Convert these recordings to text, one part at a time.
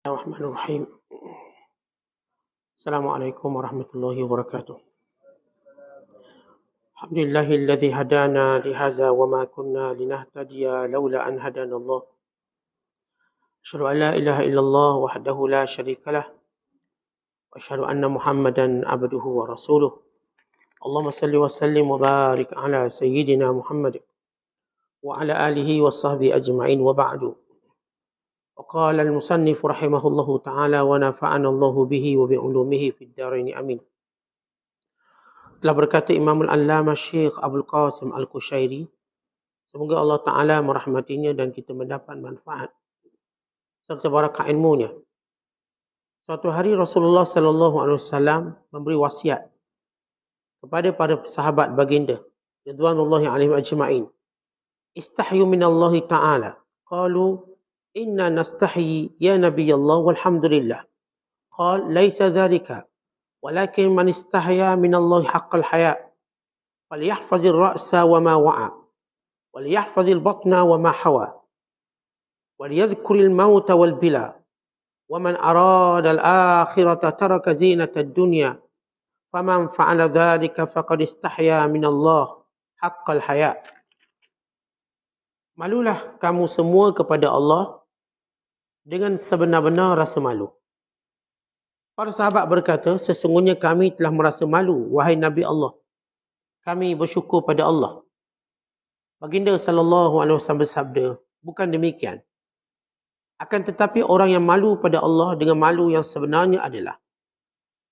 الرحمن الرحيم. السلام عليكم ورحمة الله وبركاته. الحمد لله الذي هدانا لهذا وما كنا لنهتدي لولا أن هدانا الله. أشهد أن لا إله إلا الله وحده لا شريك له وأشهد أن محمدا عبده ورسوله. اللهم صل وسلم وبارك على سيدنا محمد وعلى آله وصحبه أجمعين وبعد. وقال المصنف رحمه الله تعالى ونفعنا الله به وبعلومه في الدارين آمين. Telah berkata Imam Al-Allamah Syekh Abdul Qasim Al-Qushairi, semoga Allah Ta'ala merahmatinya dan kita mendapat manfaat serta barakah ilmunya. Suatu hari Rasulullah sallallahu alaihi wasallam memberi wasiat kepada para sahabat baginda ridwanullahi alaihim ajma'in. Istahyu minallahi ta'ala. Qalu inna nastahyi ya nabiyallah walhamdulillah. Qal laysa dhalika ولكن من استحيا من الله حق الحياء فليحفظ الرأس وما وعى وليحفظ البطن وما حوى وليذكر الموت والبلى ومن أراد الآخرة ترك زينة الدنيا فمن فعل ذلك فقد استحيا من الله حق الحياء. Malulah kamu semua kepada Allah dengan sebenar-benar rasa malu. Para sahabat berkata, sesungguhnya kami telah merasa malu, wahai Nabi Allah. Kami bersyukur pada Allah. Baginda sallallahu alaihi wasallam bersabda, bukan demikian. Akan tetapi orang yang malu pada Allah dengan malu yang sebenarnya adalah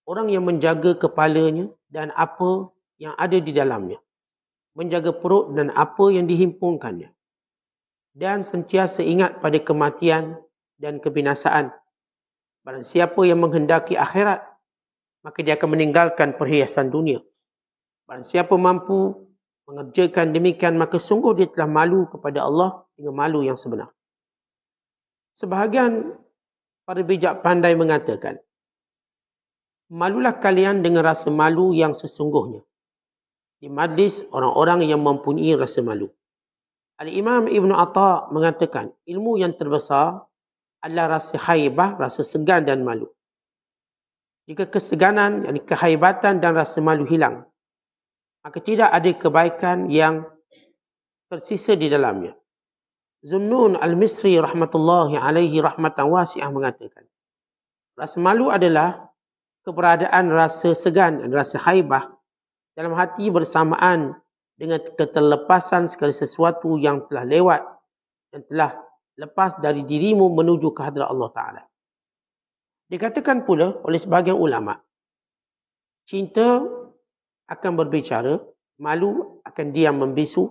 orang yang menjaga kepalanya dan apa yang ada di dalamnya. Menjaga perut dan apa yang dihimpunkannya. Dan sentiasa ingat pada kematian dan kebinasaan. Barang siapa yang menghendaki akhirat, maka dia akan meninggalkan perhiasan dunia. Barang siapa mampu mengerjakan demikian, maka sungguh dia telah malu kepada Allah dengan malu yang sebenar. Sebahagian para bijak pandai mengatakan, malulah kalian dengan rasa malu yang sesungguhnya. Di majlis orang-orang yang mempunyai rasa malu. Al-Imam Ibn Atta mengatakan, ilmu yang terbesar adalah rasa haibah, rasa segan dan malu. Jika keseganan, yakni kehaibatan dan rasa malu hilang, maka tidak ada kebaikan yang tersisa di dalamnya. Zunnun Al-Misri rahmatullahi alaihi rahmatan wasi'ah mengatakan, rasa malu adalah keberadaan rasa segan dan rasa haibah dalam hati bersamaan dengan keterlepasan segala sesuatu yang telah lewat dan telah lepas dari dirimu menuju ke hadrat Allah Ta'ala. Dikatakan pula oleh sebahagian ulama, cinta akan berbicara, malu akan diam membisu,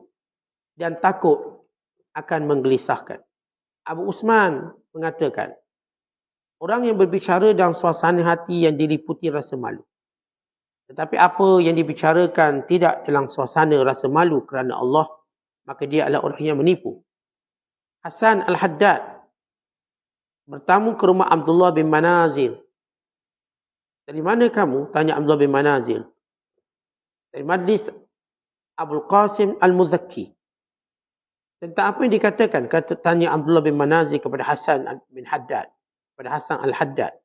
dan takut akan menggelisahkan. Abu Usman mengatakan, orang yang berbicara dalam suasana hati yang diliputi rasa malu. Tetapi apa yang dibicarakan tidak dalam suasana rasa malu kerana Allah, maka dia adalah orang yang menipu. Hasan Al-Haddad bertamu ke rumah Abdullah bin Manazil. Dari mana kamu? Tanya Abdullah bin Manazil. Dari majlis Abul Qasim Al-Muzakki. Tentang apa yang dikatakan? Tanya Abdullah bin Manazil kepada Hasan bin Haddad. Kepada Hasan Al-Haddad.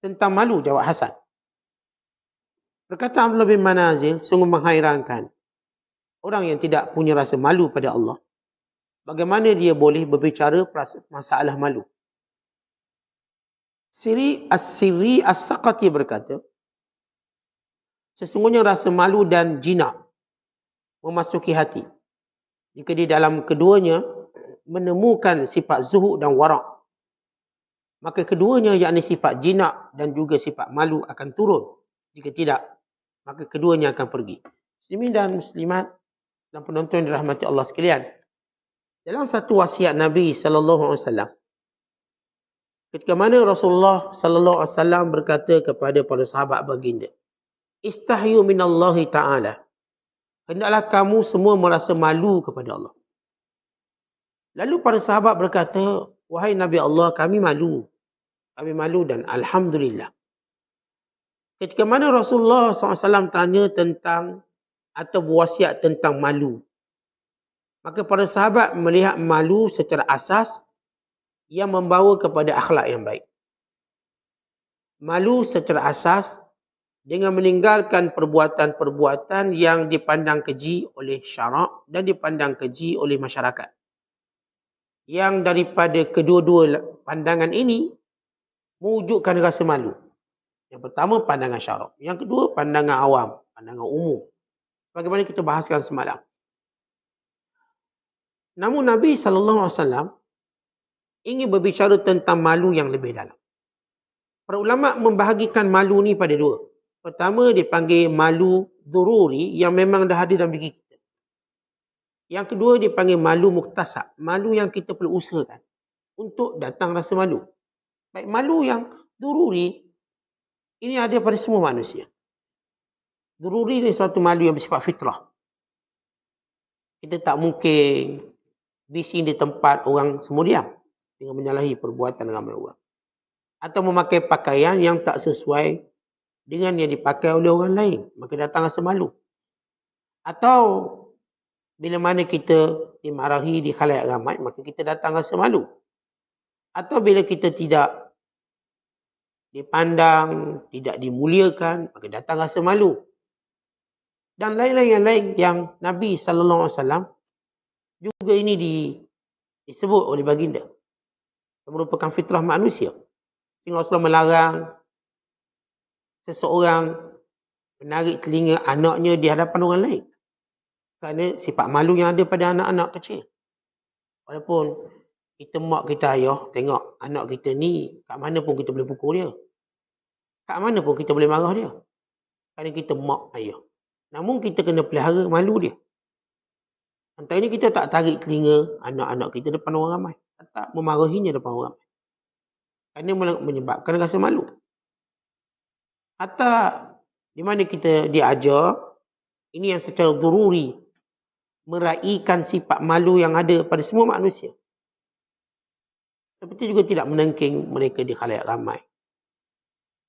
Tentang malu, jawab Hasan. Berkata Abdullah bin Manazil, sungguh menghairankan. Orang yang tidak punya rasa malu pada Allah, bagaimana dia boleh berbicara masalah malu? Siri As-Saqati berkata, sesungguhnya rasa malu dan jinak memasuki hati. Jika di dalam keduanya menemukan sifat zuhud dan warak, maka keduanya yakni sifat jinak dan juga sifat malu akan turun. Jika tidak, maka keduanya akan pergi. Muslimin dan muslimat dan penonton dirahmati Allah sekalian. Dalam satu wasiat Nabi sallallahu alaihi wasallam, ketika mana Rasulullah sallallahu alaihi wasallam berkata kepada para sahabat baginda, istahyu minallahi ta'ala. Hendaklah kamu semua merasa malu kepada Allah. Lalu para sahabat berkata, wahai Nabi Allah, kami malu. Kami malu dan alhamdulillah. Ketika mana Rasulullah SAW tanya tentang atau berwasiat tentang malu, maka para sahabat melihat malu secara asas yang membawa kepada akhlak yang baik. Malu secara asas dengan meninggalkan perbuatan-perbuatan yang dipandang keji oleh syarak dan dipandang keji oleh masyarakat. Yang daripada kedua-dua pandangan ini mewujudkan rasa malu. Yang pertama pandangan syarak, yang kedua pandangan awam, pandangan umum. Bagaimana kita bahaskan semalam. Namun Nabi SAW ingin berbicara tentang malu yang lebih dalam. Para ulama membahagikan malu ni pada dua. Pertama dipanggil malu dururi yang memang dah ada dalam diri kita. Yang kedua dipanggil malu muktasab, malu yang kita perlu usahakan untuk datang rasa malu. Baik, malu yang dururi ini ada pada semua manusia. Dururi ni suatu malu yang bersifat fitrah. Kita tak mungkin bising di tempat orang semua diam dengan menyalahi perbuatan ramai orang. Atau memakai pakaian yang tak sesuai dengan yang dipakai oleh orang lain. Maka datang rasa malu. Atau bila mana kita dimarahi di khalayak ramai, maka kita datang rasa malu. Atau bila kita tidak dipandang, tidak dimuliakan, maka datang rasa malu. Dan lain-lain yang lain yang Nabi SAW juga ini disebut oleh baginda. Yang merupakan fitrah manusia. Sehingga Rasulullah melarang seseorang menarik telinga anaknya di hadapan orang lain. Kerana sifat malu yang ada pada anak-anak kecil. Walaupun kita mak, kita ayah, tengok anak kita ni, kat mana pun kita boleh pukul dia. Kat mana pun kita boleh marah dia. Kerana kita mak, ayah. Namun kita kena pelihara malu dia. Antara ini kita tak tarik telinga anak-anak kita depan orang ramai. Tak memarahinya depan orang ramai. Kerana menyebabkan rasa malu. Atau di mana kita diajar, ini yang secara dururi meraihkan sifat malu yang ada pada semua manusia. Seperti juga tidak menengking mereka di khalayak ramai.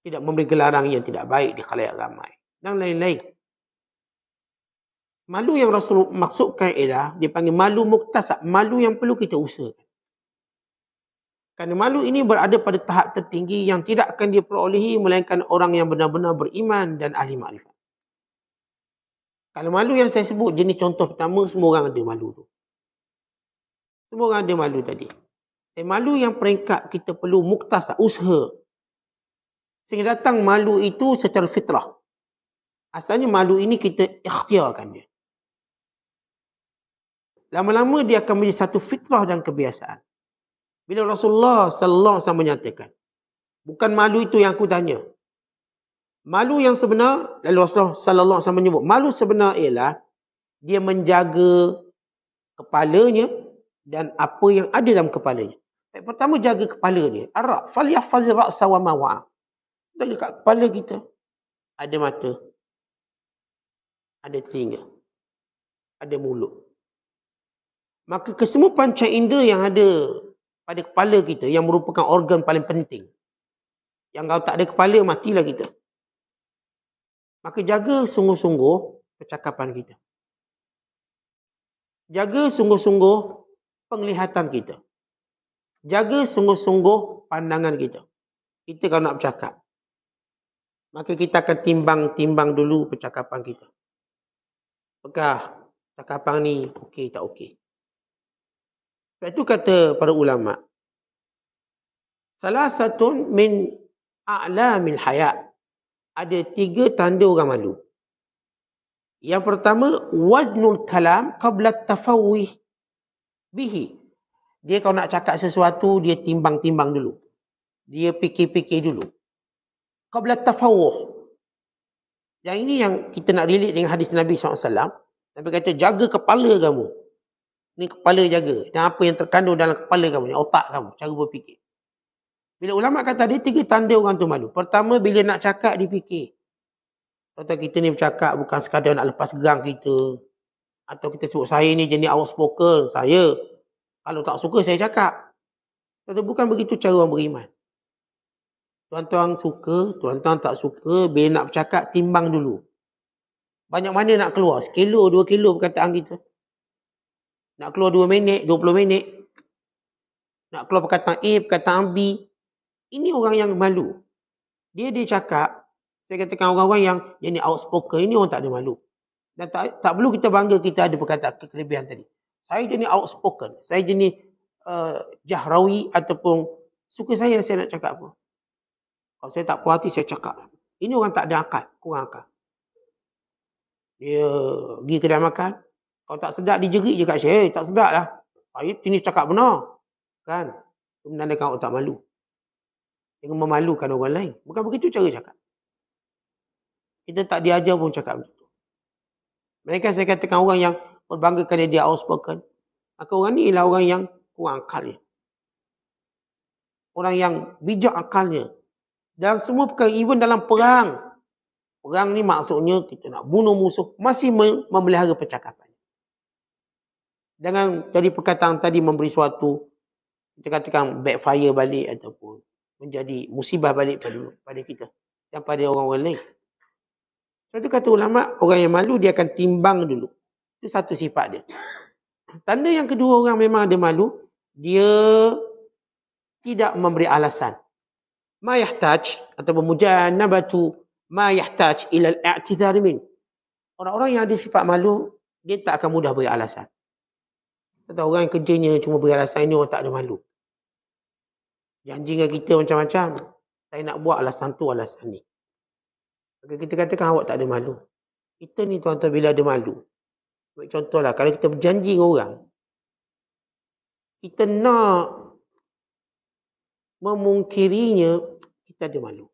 Tidak memberi gelaran yang tidak baik di khalayak ramai. Dan lain-lain. Malu yang Rasul maksudkan ialah dipanggil malu muktasab. Malu yang perlu kita usahakan. Kerana malu ini berada pada tahap tertinggi yang tidak akan diperolehi melainkan orang yang benar-benar beriman dan ahli makrifat. Kalau malu yang saya sebut jenis contoh pertama, semua orang ada malu tu. Semua orang ada malu tadi. Malu yang peringkat kita perlu muktasab, usaha. Sehingga datang malu itu secara fitrah. Asalnya malu ini kita ikhtiarkan dia. Lama-lama dia akan menjadi satu fitrah dan kebiasaan. Bila Rasulullah sallallahu alaihi wasallam menyatakan, bukan malu itu yang aku tanya. Malu yang sebenar, lalu Rasulullah sallallahu alaihi wasallam menyebut, malu sebenar ialah dia menjaga kepalanya dan apa yang ada dalam kepalanya. Pertama jaga kepala dia. Ar-ra' falyahfaz ra'sa wa ma wa'a. Dekat kepala kita ada mata, ada telinga, ada mulut. Maka kesemua panca indera yang ada pada kepala kita yang merupakan organ paling penting. Yang kalau tak ada kepala, matilah kita. Maka jaga sungguh-sungguh percakapan kita. Jaga sungguh-sungguh penglihatan kita. Jaga sungguh-sungguh pandangan kita. Kita kalau nak bercakap, maka kita akan timbang-timbang dulu percakapan kita. Apakah percakapan ni okey tak okey? Sebab itu kata para ulama, salah satu min a'lamil haya. Ada 3 tanda orang malu. Yang pertama, waznul kalam qabla tafawwih bihi. Dia kalau nak cakap sesuatu, dia timbang-timbang dulu. Dia fikir-fikir dulu. Qabla tafawwuh. Yang ini yang kita nak relate dengan hadis Nabi SAW. Nabi kata, jaga kepala kamu. Ni kepala jaga. Dan apa yang terkandung dalam kepala kamu, otak kamu, cara berfikir. Bila ulama kata ada 3 tanda orang tu malu. Pertama, bila nak cakap, dia fikir. Contoh kita ni bercakap bukan sekadar nak lepas gerang kita. Atau kita sebut, saya ni jenis outspoken. Saya, kalau tak suka, saya cakap. Contoh, bukan begitu cara orang beriman. Tuan-tuan suka, tuan-tuan tak suka, bila nak bercakap, timbang dulu. Banyak mana nak keluar? 1 kilo, 2 kilo perkataan kita. Nak keluar 2 minit, 20 minit. Nak keluar perkataan A, perkataan B. Ini orang yang malu. Dia cakap, saya katakan orang-orang yang jenis outspoken ini orang tak ada malu. Dan tak perlu kita bangga kita ada perkataan kelebihan tadi. Saya jenis outspoken, saya jenis jahrawi ataupun suka saya nak cakap apa. Kalau saya tak puas hati, saya cakap. Ini orang tak ada akal, kurang akal. Dia pergi kedai makan, kalau tak sedap dia jerit je kat saya, tak sedap lah. Saya ini cakap benar. Kan? Itu menandakan orang tak malu. Dengan memalukan orang lain. Bukan begitu cara cakap. Kita tak diajar pun cakap begitu. Mereka saya katakan orang yang berbanggakan dia outspoken. Maka orang ni ialah orang yang kurang akalnya. Orang yang bijak akalnya. Dalam semua perkara, even dalam perang. Perang ni maksudnya kita nak bunuh musuh. Masih memelihara percakapan. Jangan jadi perkataan tadi memberi suatu, kita katakan backfire balik ataupun menjadi musibah balik pada kita. Dan pada orang-orang lain. Satu kata ulama, orang yang malu dia akan timbang dulu. Itu satu sifat dia. Tanda yang kedua orang memang ada malu, dia tidak memberi alasan. Ma yahtaj ataupun mujannabatu ma yahtaj ila al-i'tidhar min. Orang-orang yang ada sifat malu, dia tak akan mudah beri alasan. Kata orang yang kerjanya cuma beri alasan, ini orang tak ada malu. Janji dengan kita macam-macam. Saya nak buat alasan tu, alasan ni. Maka kita katakan awak tak ada malu. Kita ni tuan-tuan bila ada malu. Contohlah, kalau kita berjanji dengan orang, kita nak memungkirinya, kita ada malu.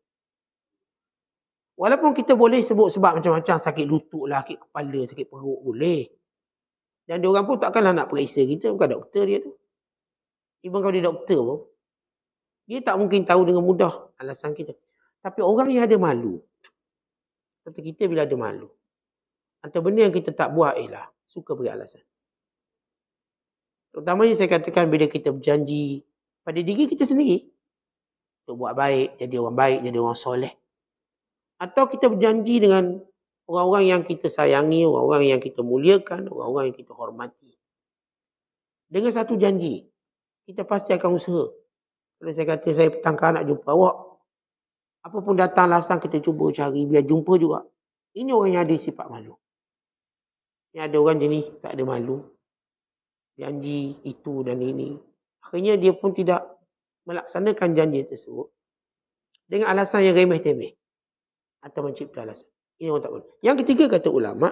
Walaupun kita boleh sebut sebab macam-macam, sakit lutut lah, sakit kepala, sakit perut, boleh. Dan dia orang pun takkanlah nak periksa kita, bukan doktor dia tu. Even kalau dia doktor pun, dia tak mungkin tahu dengan mudah alasan kita. Tapi orang yang ada malu, kata kita bila ada malu, antara benda yang kita tak buat ialah suka beri alasan. Terutamanya saya katakan bila kita berjanji pada diri kita sendiri untuk buat baik, jadi orang baik, jadi orang soleh. Atau kita berjanji dengan orang-orang yang kita sayangi, orang-orang yang kita muliakan, orang-orang yang kita hormati. Dengan satu janji, kita pasti akan usaha. Kalau saya kata saya petangkar nak jumpa awak, apa pun datang alasan kita cuba cari biar jumpa juga. Ini orang yang ada sifat malu. Yang ada orang jenis tak ada malu. Janji itu dan ini. Akhirnya dia pun tidak melaksanakan janji tersebut. Dengan alasan yang remeh-temeh. Atau mencipta alasan. Ini orang tak malu. Yang ketiga kata ulama,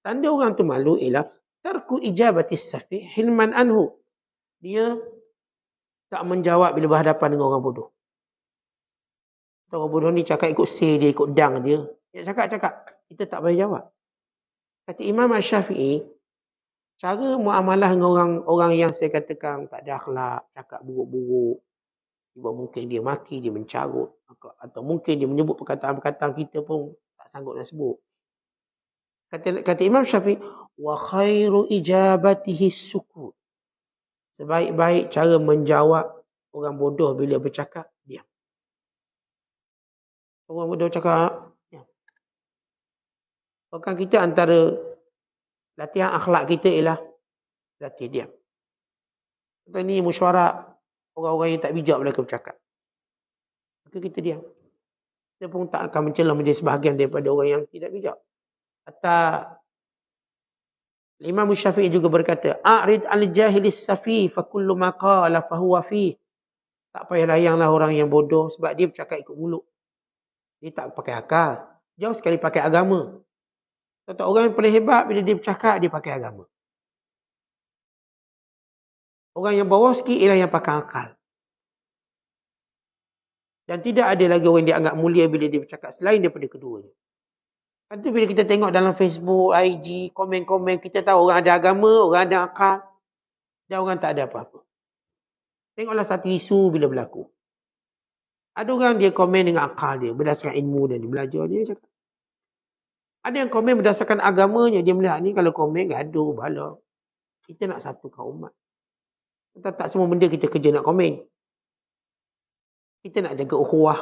tanda orang tu malu ialah tarku ijabatis safih hilman anhu. Dia tak menjawab bila berhadapan dengan orang bodoh. Orang bodoh ni cakap ikut say dia, ikut dang dia. Dia cakap. Kita tak payah jawab. Kata Imam Syafi'i, cara muamalah dengan orang yang saya katakan tak ada akhlak, cakap buruk-buruk. Mungkin dia maki, dia mencarut. Atau mungkin dia menyebut perkataan-perkataan kita pun tak sanggup nak sebut. Kata Imam Syafi'i, wa khairu ijabatihi sukut. Sebaik-baik cara menjawab orang bodoh bila bercakap, diam. Orang bodoh cakap, diam. Bahkan kita antara latihan akhlak kita ialah latih diam. Kita ni mesyuarat orang-orang yang tak bijak mereka bercakap. Maka kita diam. Kita pun tak akan mencelah menjadi sebahagian daripada orang yang tidak bijak. Kata Imam Syafi'i juga berkata, a'rid al-jahilis safi fa kullu ma qala fa huwa fi. Tak payah layanglah orang yang bodoh sebab dia bercakap ikut mulut. Dia tak pakai akal. Jauh sekali pakai agama. Kata orang yang paling hebat bila dia bercakap dia pakai agama. Orang yang bawah sikit ialah yang pakai akal. Dan tidak ada lagi orang yang dianggap mulia bila dia bercakap selain daripada keduanya. Nanti bila kita tengok dalam Facebook, IG, komen-komen, kita tahu orang ada agama, orang ada akal, dan orang tak ada apa-apa. Tengoklah satu isu bila berlaku. Ada orang dia komen dengan akal dia, berdasarkan ilmu dan dia belajar, dia cakap. Ada yang komen berdasarkan agamanya, dia melihat ni kalau komen gaduh, bala. Kita nak satukan umat. Kita tak semua benda kita kerja nak komen. Kita nak jaga ukhuwah.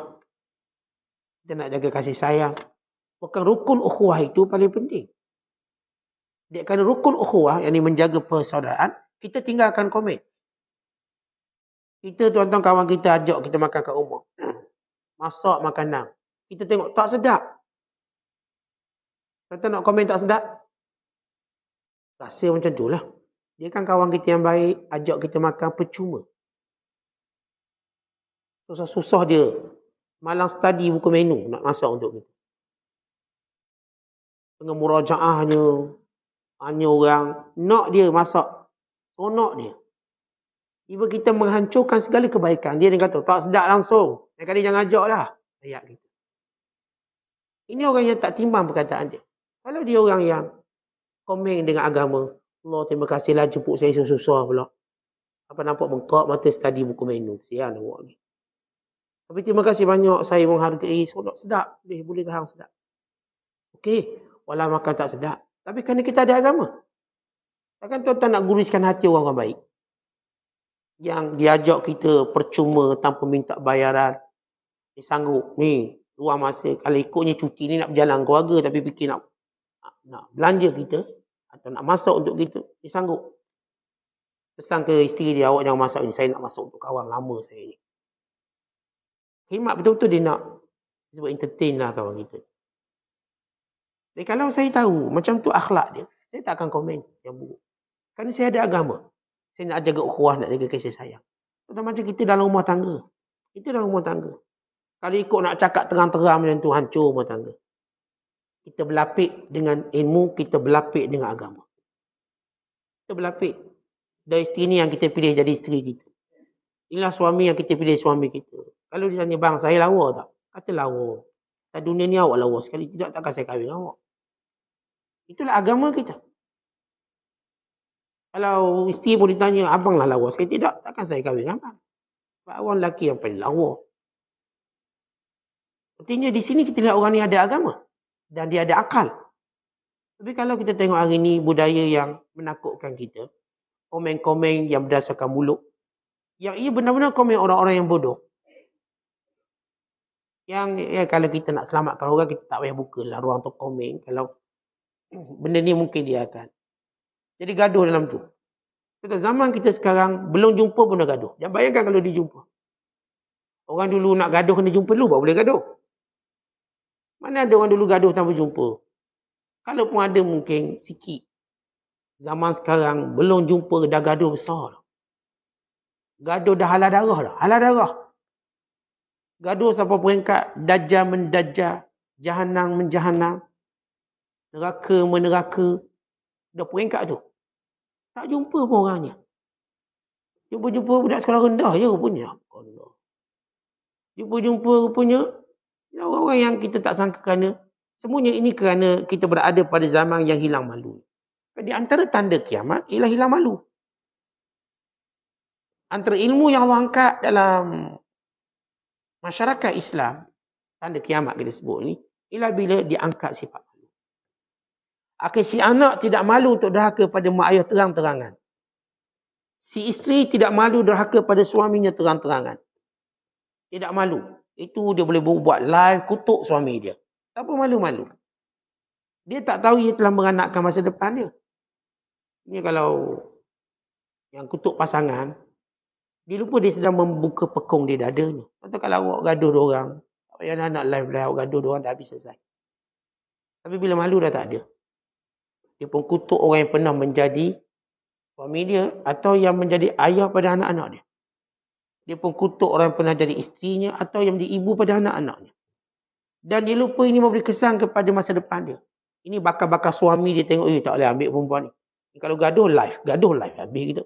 Kita nak jaga kasih sayang. Bukan rukun ukhuwah itu paling penting. Dia kerana rukun ukhuwah, yang ini menjaga persaudaraan, kita tinggalkan komen. Kita tuan-tuan kawan kita ajak kita makan kat rumah. masak makanan. Kita tengok tak sedap. Kata nak komen tak sedap. Rasa macam tu lah. Dia kan kawan kita yang baik, ajak kita makan percuma. Susah-susah dia malang study buku menu nak masak untuk kita. Dengan murajaahnya, hanya orang nak dia masak. Nak dia. Tiba kita menghancurkan segala kebaikan. Dia kata, tak sedap langsung. Dia jangan ajak lah. Ayat kita. Ini orang yang tak timbang perkataan dia. Kalau dia orang yang komen dengan agama, Allah terima kasihlah jemput saya susah-susah pula. Apa nampak bengkak mata study buku menu. Sian awak ni. Tapi terima kasih banyak saya menghargai. Sedap. Boleh tahan sedap. Okey. Walau makan tak sedap. Tapi kerana kita ada agama. Takkan tuan-tuan nak guriskan hati orang baik. Yang diajak kita percuma tanpa minta bayaran. Dia sanggup. Ni, luar masa. Kalau ikutnya cuti ni nak berjalan keluarga tapi fikir nak belanja kita. Atau nak masak untuk kita. Dia sanggup. Pesan ke isteri dia, awak jangan masak ni. Saya nak masak untuk kawan lama saya ni. Khidmat betul-betul dia nak. Sebab entertain lah kawan kita. Jadi kalau saya tahu macam tu akhlak dia, saya tak akan komen yang buruk. Kerana saya ada agama. Saya nak jaga ukhuwah, nak jaga kasih sayang. Macam kita dalam rumah tangga. Kita dalam rumah tangga. Kalau ikut nak cakap terang-terang macam tu, hancur rumah tangga. Kita berlapik dengan ilmu, kita berlapik dengan agama. Kita berlapik. Dan isteri ni yang kita pilih jadi isteri kita. Inilah suami yang kita pilih suami kita. Kalau dia tanya, bang, saya lawa tak? Kata lawa. Dan dunia ni awak lawa sekali. Tidak, takkan saya kahwin dengan awak. Itulah agama kita. Kalau isteri pun ditanya, abang lah lawa sekali. Tidak, takkan saya kahwin dengan abang. Sebab orang lelaki yang paling lawa. Artinya di sini kita lihat orang ni ada agama. Dan dia ada akal. Tapi kalau kita tengok hari ni budaya yang menakutkan kita. Komen-komen yang berdasarkan mulut. Yang ia benar-benar komen orang-orang yang bodoh. Yang kalau kita nak selamatkan orang, kita tak payah buka lah ruang untuk komen. Kalau benda ni mungkin dia akan. Jadi gaduh dalam tu. Kata zaman kita sekarang, belum jumpa pun dah gaduh. Jangan bayangkan kalau dia jumpa. Orang dulu nak gaduh kena jumpa dulu, baru boleh gaduh. Mana ada orang dulu gaduh tanpa jumpa? Kalau pun ada mungkin sikit. Zaman sekarang, belum jumpa dah gaduh besar. Gaduh dah halal darah dah. Halal darah. Gaduh sampai peringkat dajjal mendajjal, jahanam menjahanam, neraka meneraka. Dah peringkat tu. Tak jumpa pun orangnya. Jumpa-jumpa budak sekolah rendah je rupanya. Allah. Jumpa-jumpa rupanya orang-orang yang kita tak sangka kerana semuanya ini kerana kita berada pada zaman yang hilang malu. Di antara tanda kiamat ialah hilang malu. Antara ilmu yang Allah angkat dalam masyarakat Islam, tanda kiamat kita sebut ni, ialah bila diangkat sifat malu. Si anak tidak malu untuk derhaka pada mak ayah terang-terangan. Si isteri tidak malu derhaka pada suaminya terang-terangan. Tidak malu. Itu dia boleh buat live kutuk suami dia. Tak apa malu-malu. Dia tak tahu ia telah meranakkan masa depan dia. Ini kalau yang kutuk pasangan, dia lupa dia sedang membuka pekung di dadanya. Atau kalau awak gaduh diorang, tak payah nak live awak gaduh diorang dah habis selesai. Tapi bila malu dah tak ada. Dia pun kutuk orang yang pernah menjadi suami dia atau yang menjadi ayah pada anak-anak dia. Dia pun kutuk orang yang pernah jadi isterinya atau yang menjadi ibu pada anak-anaknya. Dan dia lupa ini memberi kesan kepada masa depan dia. Ini bakal-bakal suami dia tengok, tak boleh ambil perempuan ni. Kalau gaduh live habis kita.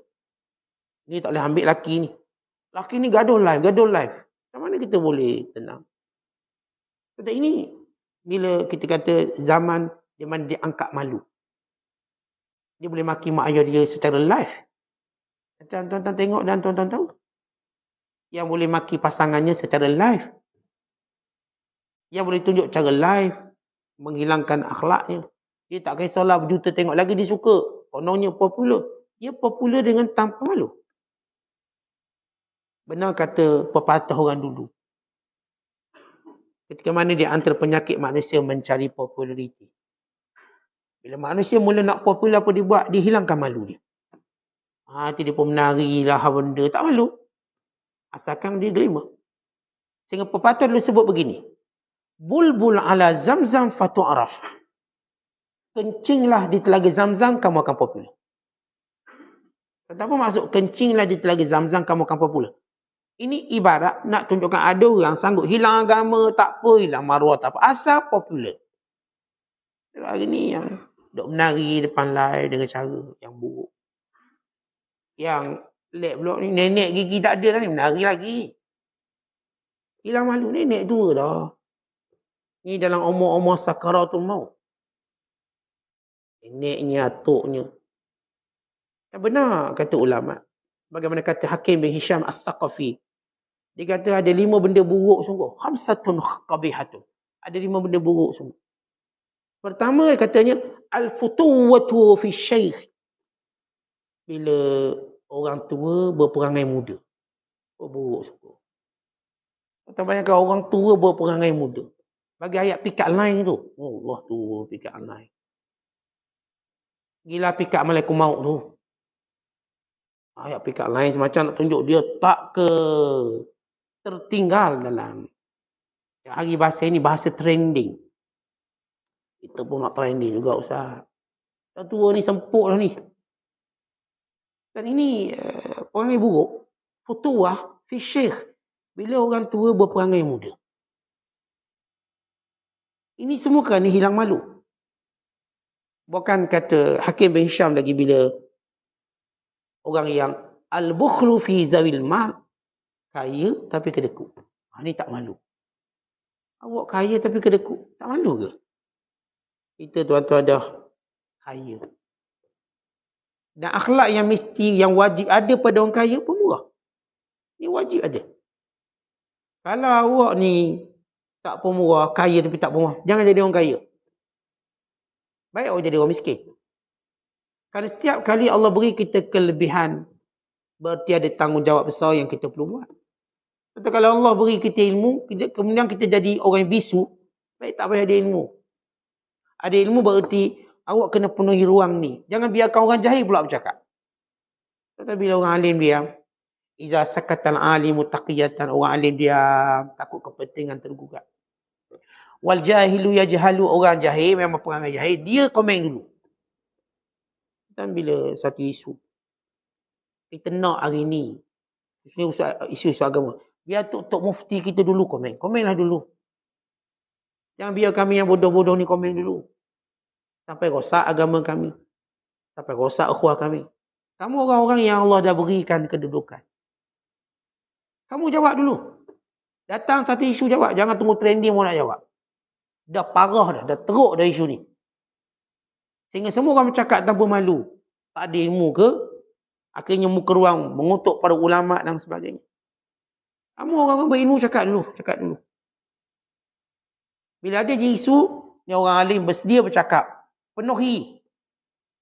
Ni tak boleh ambil laki ni. Laki ni gaduh live. Macam mana kita boleh tenang? Kata ini, bila kita kata zaman di mana dia angkat malu. Dia boleh maki mak ayah dia secara live. Tuan-tuan tengok dan tuan-tuan tahu. Yang boleh maki pasangannya secara live. Yang boleh tunjuk cara live. Menghilangkan akhlaknya. Dia tak kisahlah berjuta tengok lagi dia suka. Kononnya popular. Dia popular dengan tanpa malu. Benar kata pepatah orang dulu. Ketika mana dia antara penyakit manusia mencari populariti. Bila manusia mula nak popular apa dia buat, dia hilangkan malu dia. Dia pun menari lah benda. Tak malu. Asalkan dia glamour. Sehingga pepatah dulu sebut begini. Bulbul ala zamzam fatu'araf. Kencinglah di telaga Zamzam, kamu akan popular. Apa maksud kencinglah di telaga Zamzam, kamu akan popular? Ini ibarat nak tunjukkan ada orang sanggup hilang agama, tak apa, hilang maruah, tak apa. Asal popular. Hari ni yang duk menari depan live dengan cara yang buruk. Yang lek pula ni, nenek gigi tak ada dah ni, menari lagi. Hilang malu, nenek tua dah. Ni dalam umur-umur sakaratul maut. Neneknya, atuknya. Yang benar kata ulama. Bagaimana kata Hakim bin Hisham Al-Thaqafi. Dia kata ada 5 benda buruk sungguh. Khamsatun qabihatun. Ada 5 benda buruk sungguh. Pertama katanya, al-futuwatu fi syaikh. Bila orang tua berperangai muda. Buruk sungguh. Kita bayangkan orang tua berperangai muda. Bagi ayat pick up line tu. Oh, Allah tu pick up line. Gila pick up Malaikum Maut tu. Ayat pick up line semacam nak tunjuk dia tak ke tertinggal dalam hari bahasa ini, bahasa trending. Kita pun nak trending juga Ustaz. Yang tua ni semput lah ni. Dan ini perangai buruk. Futuwah fi syekh. Bila orang tua berperangai muda. Ini semua kerana hilang malu. Bukan kata Hakim bin Hisham lagi bila orang yang al-bukhlu fi zawil mal, kaya tapi kedekut. Ini tak malu. Awak kaya tapi kedekut. Tak malu ke? Kita tuan-tuan dah kaya. Dan akhlak yang mesti, yang wajib ada pada orang kaya pemurah. Ini wajib ada. Kalau awak ni tak pemurah, kaya tapi tak pemurah, jangan jadi orang kaya. Baik awak jadi orang miskin. Kerana setiap kali Allah beri kita kelebihan, berarti ada tanggungjawab besar yang kita perlu buat. Tapi kalau Allah beri kita ilmu, kemudian kita jadi orang bisu, baik tak payah ada ilmu. Ada ilmu berarti awak kena penuhi ruang ni. Jangan biarkan orang jahil pula bercakap. Tetapi bila orang alim diam, iza sakatal alimu taqiyatan, orang alim diam, takut kepentingan tergugat. Wal jahilu yajhalu, orang jahil memang perangai jahil, dia komen dulu. Dan bila satu isu kita nak hari ni, isu agama, biar Tok Mufti kita dulu komen. Komenlah dulu. Jangan biar kami yang bodoh-bodoh ni komen dulu. Sampai rosak agama kami. Sampai rosak ukhuwah kami. Kamu orang-orang yang Allah dah berikan kedudukan. Kamu jawab dulu. Datang satu isu jawab. Jangan tunggu trending mau nak jawab. Dah parah dah teruk dah isu ni. Sehingga semua orang bercakap tanpa malu. Tak ada ilmu ke? Akhirnya muka ruang mengutuk para ulama dan sebagainya. Kamu orang-orang berilmu cakap dulu. Cakap dulu. Bila ada je isu, ni orang alim bersedia bercakap. Penuhi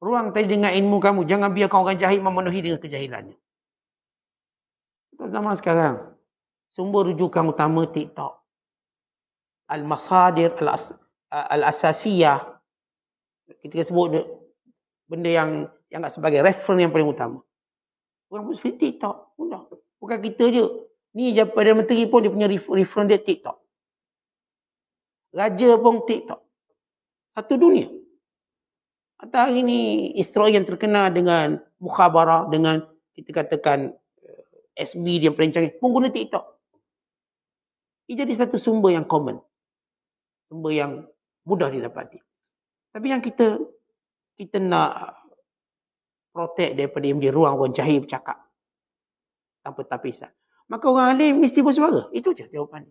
ruang tadi dengan ilmu kamu. Jangan biarkan orang jahil memenuhi dengan kejahilannya. Zaman sekarang, sumber rujukan utama TikTok. Al-masadir al-asasiyah. Kita sebut benda yang anggap sebagai reference yang paling utama. Orang pun seperti TikTok. Bukan kita je. Ni Perdana Menteri pun dia punya reference dia TikTok. Raja pun TikTok. Satu dunia. Atau hari ni Israel yang terkenal dengan mukhabarah, dengan kita katakan SB dia paling canggih, pun guna TikTok. Ia jadi satu sumber yang common. Sumber yang mudah didapati. Tapi yang kita nak protect daripada yang menjadi ruang orang jahil bercakap. Tanpa tapisan. Maka orang alim mesti bersuara. Itu je jawapan.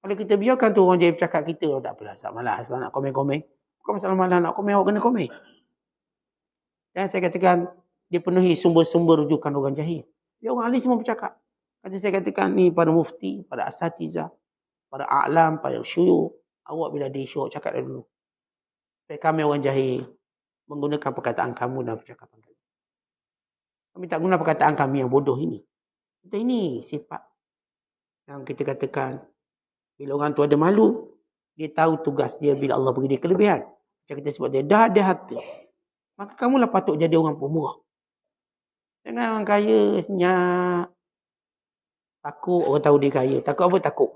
Kalau kita biarkan tu orang jahil bercakap kita, oh, tak apalah, malas nak komen-komen. Bukan masalah malah nak komen, awak kena komen. Dan saya katakan, dia penuhi sumber-sumber rujukan orang jahil. Dia orang alim semua bercakap. Kata saya katakan ni pada mufti, pada asatizah, pada a'lam, pada syuyukh. Awak bila ada isu, cakap dah dulu. Supaya kami orang jahil menggunakan perkataan kamu dalam percakapan kami. Kami tak guna perkataan kami yang bodoh ini. Kita ini sifat yang kita katakan, bila orang tu ada malu, dia tahu tugas dia bila Allah beri dia kelebihan. Macam kita sebut dia dah ada harta. Maka kamulah patut jadi orang pemurah. Jangan orang kaya senyap. Takut orang tahu dia kaya. Takut apa? Takut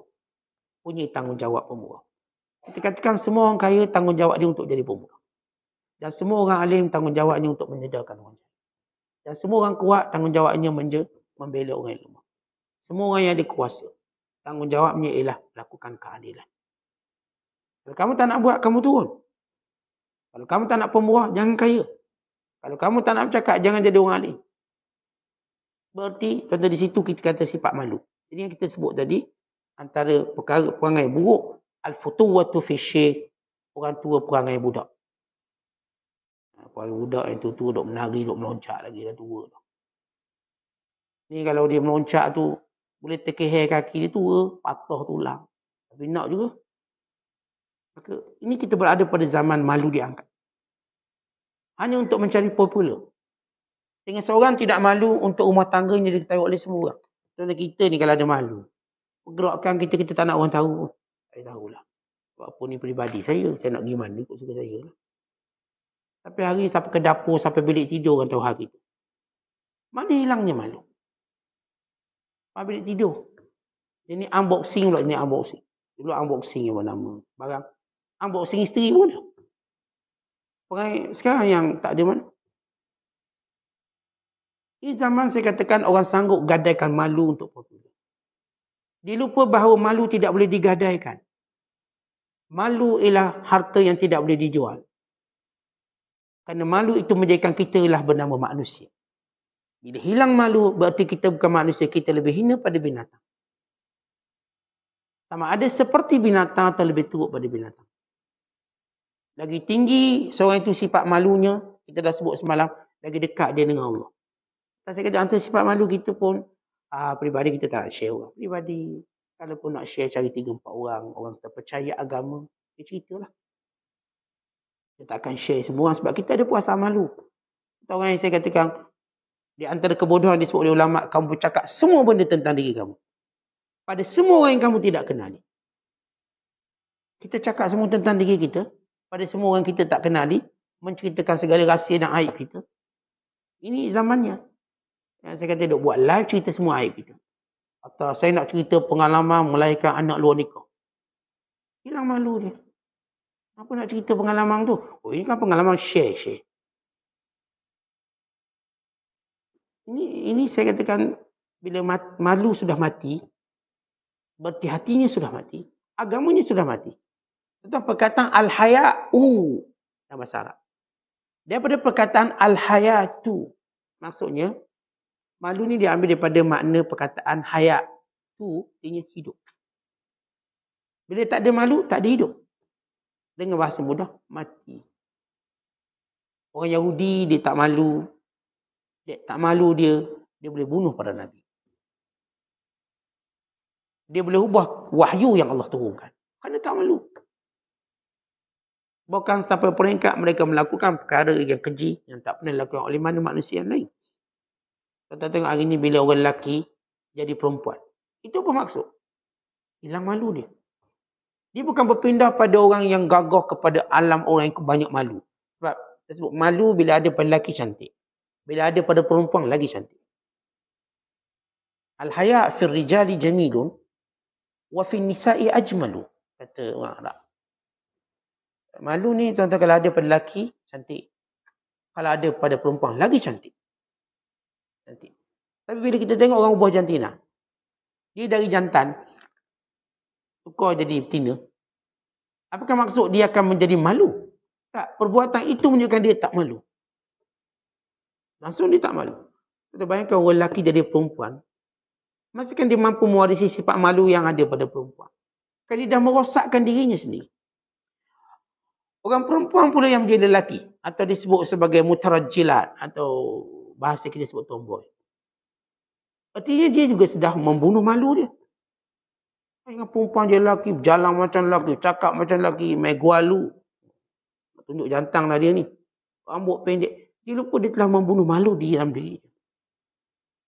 punya tanggungjawab pemurah. Kita katakan semua orang kaya tanggungjawab dia untuk jadi pemurah. Dan semua orang alim tanggungjawabnya untuk menyedarkan orang jahil. Dan semua orang kuat tanggungjawabnya membela orang yang lemah. Semua orang yang ada kuasa tanggungjawabnya ialah lakukan keadilan. Kalau kamu tak nak buat, kamu turun. Kalau kamu tak nak pemurah, jangan kaya. Kalau kamu tak nak bercakap, jangan jadi orang alim. Berarti, contoh di situ kita kata sifat malu. Jadi yang kita sebut tadi, antara perkara perangai buruk, al-futuwatu fi syekh, orang tua perangai budak. Perangai budak yang tua-tua duk menari, duk meloncat lagi, dah tua. Ni kalau dia meloncat tu, boleh terkehir kaki dia tua, patah tulang. Tapi nak juga. Maka ini kita berada pada zaman malu diangkat. Hanya untuk mencari popular. Dengan seorang tidak malu untuk rumah tangganya diketahui oleh semua orang. Contoh kita ni kalau ada malu. Pergerakan kita tak nak orang tahu. Saya tahulah. Sebab apa ni peribadi saya nak pergi mana ikut suka saya lah. Tapi hari ni sampai ke dapur, sampai bilik tidur orang tahu hari tu. Mana hilangnya malu? Sampai bilik tidur. Ini unboxing pula, ini unboxing. Dulu unboxing yang nama barang. Unboxing isteri pun ada. Sekarang yang tak ada mana. Ini zaman saya katakan orang sanggup gadaikan malu untuk popular. Dia lupa bahawa malu tidak boleh digadaikan. Malu ialah harta yang tidak boleh dijual. Kerana malu itu menjadikan kita ialah bernama manusia. Bila hilang malu, berarti kita bukan manusia, kita lebih hina pada binatang. Sama ada seperti binatang atau lebih teruk pada binatang. Lagi tinggi seorang itu sifat malunya, kita dah sebut semalam, lagi dekat dia dengan Allah. Dan saya kata antara sifat malu kita pun, peribadi kita tak nak share orang. Peribadi, kalau pun nak share cari 3-4 orang terpercaya agama, dia ceritalah. Kita tak akan share semua orang sebab kita ada perasaan malu. Orang yang saya katakan, di antara kebodohan disebut oleh ulama, kamu bercakap semua benda tentang diri kamu. Pada semua orang yang kamu tidak kenali. Kita cakap semua tentang diri kita, pada semua orang kita tak kenali, menceritakan segala rahsia dan aib kita. Ini zamannya. Yang saya kata duk buat live cerita semua aib kita. Atau saya nak cerita pengalaman melahirkan anak luar nikah. Hilang malu dia. Apa nak cerita pengalaman tu? Oh, ini kan pengalaman share. Ini saya katakan bila malu sudah mati, berarti hatinya sudah mati, agamanya sudah mati. Tentang perkataan al-haya'u dalam bahasa Arab. Daripada perkataan al-hayatu, maksudnya malu ni diambil daripada makna perkataan haya tu, artinya hidup. Bila tak ada malu, tak ada hidup. Dengan bahasa mudah, mati. Orang Yahudi dia tak malu. Dia boleh bunuh para nabi. Dia boleh ubah wahyu yang Allah turunkan. Kerana tak malu. Bahkan sampai peringkat mereka melakukan perkara yang keji yang tak pernah dilakukan oleh mana manusia yang lain. Kita tengok hari ni bila orang lelaki jadi perempuan. Itu apa maksud? Hilang malu dia. Dia bukan berpindah pada orang yang gagah kepada alam orang yang banyak malu. Sebab kita sebut malu bila ada pada lelaki cantik. Bila ada pada perempuan lagi cantik. Al-haya' fil rijali jamilun wa fil nisa'i ajmalu. Kata orang Arab. Malu ni tuan-tuan kalau ada pada lelaki cantik. Kalau ada pada perempuan lagi cantik. Cantik. Tapi bila kita tengok orang ubah jantina, dia dari jantan tukar jadi betina. Apakah maksud dia akan menjadi malu? Tak, perbuatan itu menunjukkan dia tak malu. Langsung dia tak malu. Kita bayangkan orang lelaki jadi perempuan, masihkan dia mampu mewarisi sifat malu yang ada pada perempuan. Kan dia dah merosakkan dirinya sendiri. Orang perempuan pula yang menjadi lelaki, atau disebut sebagai mutarajjilat, atau bahasa kita sebut tomboy. Artinya dia juga sedang membunuh malu dia. Dengan perempuan dia lelaki, berjalan macam lelaki, cakap macam lelaki, main gualu. Tunjuk jantang lah dia ni. Rambut pendek. Dia lupa dia telah membunuh malu di dalam diri.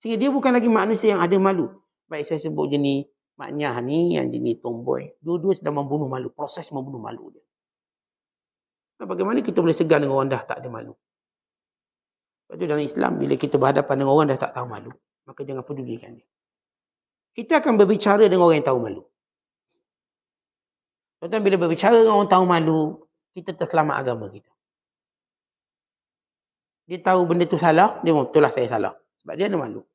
Sehingga dia bukan lagi manusia yang ada malu. Baik saya sebut jenis maknyah ni, yang jenis tomboy. Dua-dua sedang membunuh malu. Proses membunuh malu dia. Bagaimana kita boleh segan dengan orang dah tak ada malu? Sebab itu dalam Islam, bila kita berhadapan dengan orang dah tak tahu malu, maka jangan pedulikan dia. kita akan berbicara dengan orang yang tahu malu. Tuan-tuan, bila berbicara dengan orang tahu malu, kita terselamat agama kita. Dia tahu benda tu salah, dia betul lah saya salah. Sebab dia ada malu.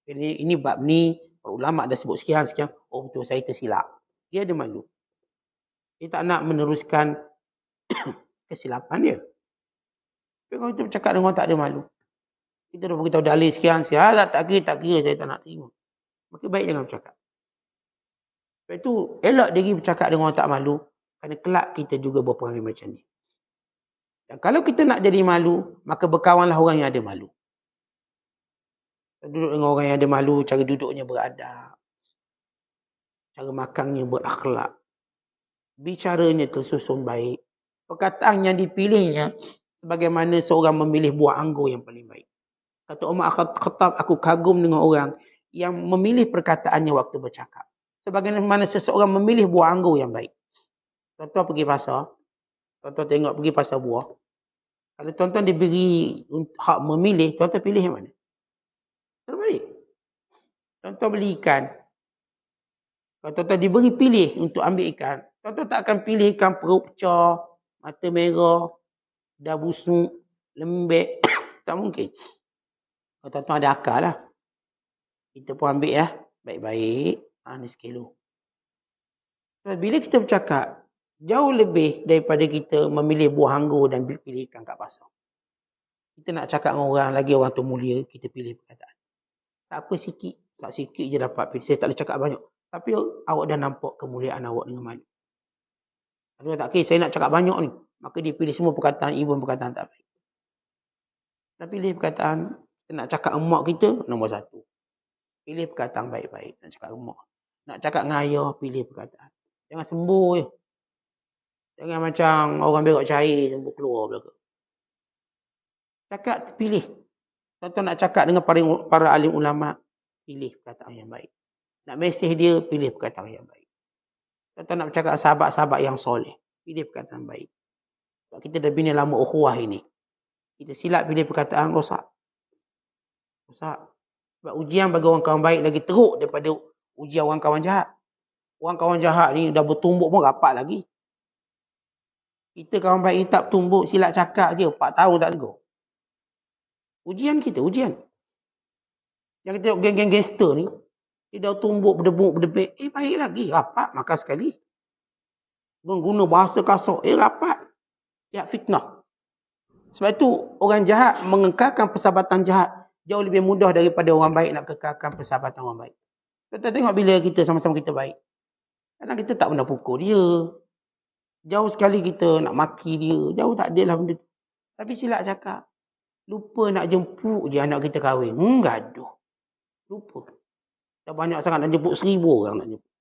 Ini bab ni, ulama' dah sebut sekian-sekian, oh betul saya tersilap. Dia ada malu. Dia tak nak meneruskan kesilapan dia. Tapi kalau kita bercakap dengan orang tak ada malu, kita dah beritahu dalil sekian, tak kira, saya tak nak terima. Maka baik jangan bercakap. Sebab itu, elok diri bercakap dengan orang tak malu, kerana kelak kita juga berperangai macam ni. Dan kalau kita nak jadi malu, maka berkawanlah orang yang ada malu. Duduk dengan orang yang ada malu, cara duduknya beradab, cara makannya berakhlak, bicaranya tersusun baik, perkataan yang dipilihnya sebagaimana seorang memilih buah anggur yang paling baik. Kata Umar Khattab, aku kagum dengan orang yang memilih perkataannya waktu bercakap. Sebagaimana seseorang memilih buah anggur yang baik. Tuan-tuan pergi pasar, tuan-tuan tengok pergi pasar buah. Kalau tuan-tuan diberi hak memilih, tuan-tuan pilih yang mana? Terbaik. Tuan-tuan beli ikan. Kalau tuan-tuan diberi pilih untuk ambil ikan, tuan-tuan tak akan pilih ikan perut pecah, mata merah, dah busuk, lembek. Tak mungkin. Kalau tuan-tuan ada akal lah. Kita pun ambil lah. Baik-baik. Ni sekilo. Bila kita bercakap, jauh lebih daripada kita memilih buah anggur dan pilih ikan kat pasar. Kita nak cakap dengan orang, lagi orang tu mulia, kita pilih perkataan. Tak apa sikit. Tak sikit je dapat pilih. Saya tak boleh cakap banyak. Tapi awak dah nampak kemuliaan awak dengan malu. Ada tak kira, saya nak cakap banyak ni. Maka dia pilih semua perkataan, even perkataan tak baik. Tapi pilih perkataan, kita nak cakap emak kita, nombor satu. Pilih perkataan baik-baik. Nak cakap emak. Nak cakap dengan ayah, pilih perkataan. Jangan sembuh je. Jangan macam orang berak cair, sembuh keluar belakang. Cakap, pilih. Tuan-tuan nak cakap dengan para alim ulama, pilih perkataan yang baik. Nak mesej dia, pilih perkataan yang baik. Tuan-tuan nak bercakap sahabat-sahabat yang soleh, pilih perkataan baik. Sebab kita dah bina lama ukhuwah ini. Kita silap pilih perkataan, rosak. Rosak. Sebab ujian bagi orang kawan baik lagi teruk daripada ujian orang kawan jahat. Orang kawan jahat ni dah bertumbuk pun rapat lagi. Kita kawan baik ni tak bertumbuk, silap cakap je, 4 tahun tak tegur. Ujian kita, ujian. Yang kita tengok geng-geng gangster ni, dia dah tumbuk, berdebuk, baik lagi, rapat, makan sekali. Guna bahasa kasar, rapat. Lihat fitnah. Sebab itu, orang jahat mengekalkan persahabatan jahat jauh lebih mudah daripada orang baik nak kekalkan persahabatan orang baik. Kita tengok bila kita sama-sama kita baik. Kadang kita tak pernah pukul dia. Jauh sekali kita nak maki dia. Jauh tak ada lah benda tu. Tapi silap cakap. Lupa nak jemput je anak kita kahwin. Gaduh. Lupa. Dah banyak sangat nak jemput 1000 orang nak jemput.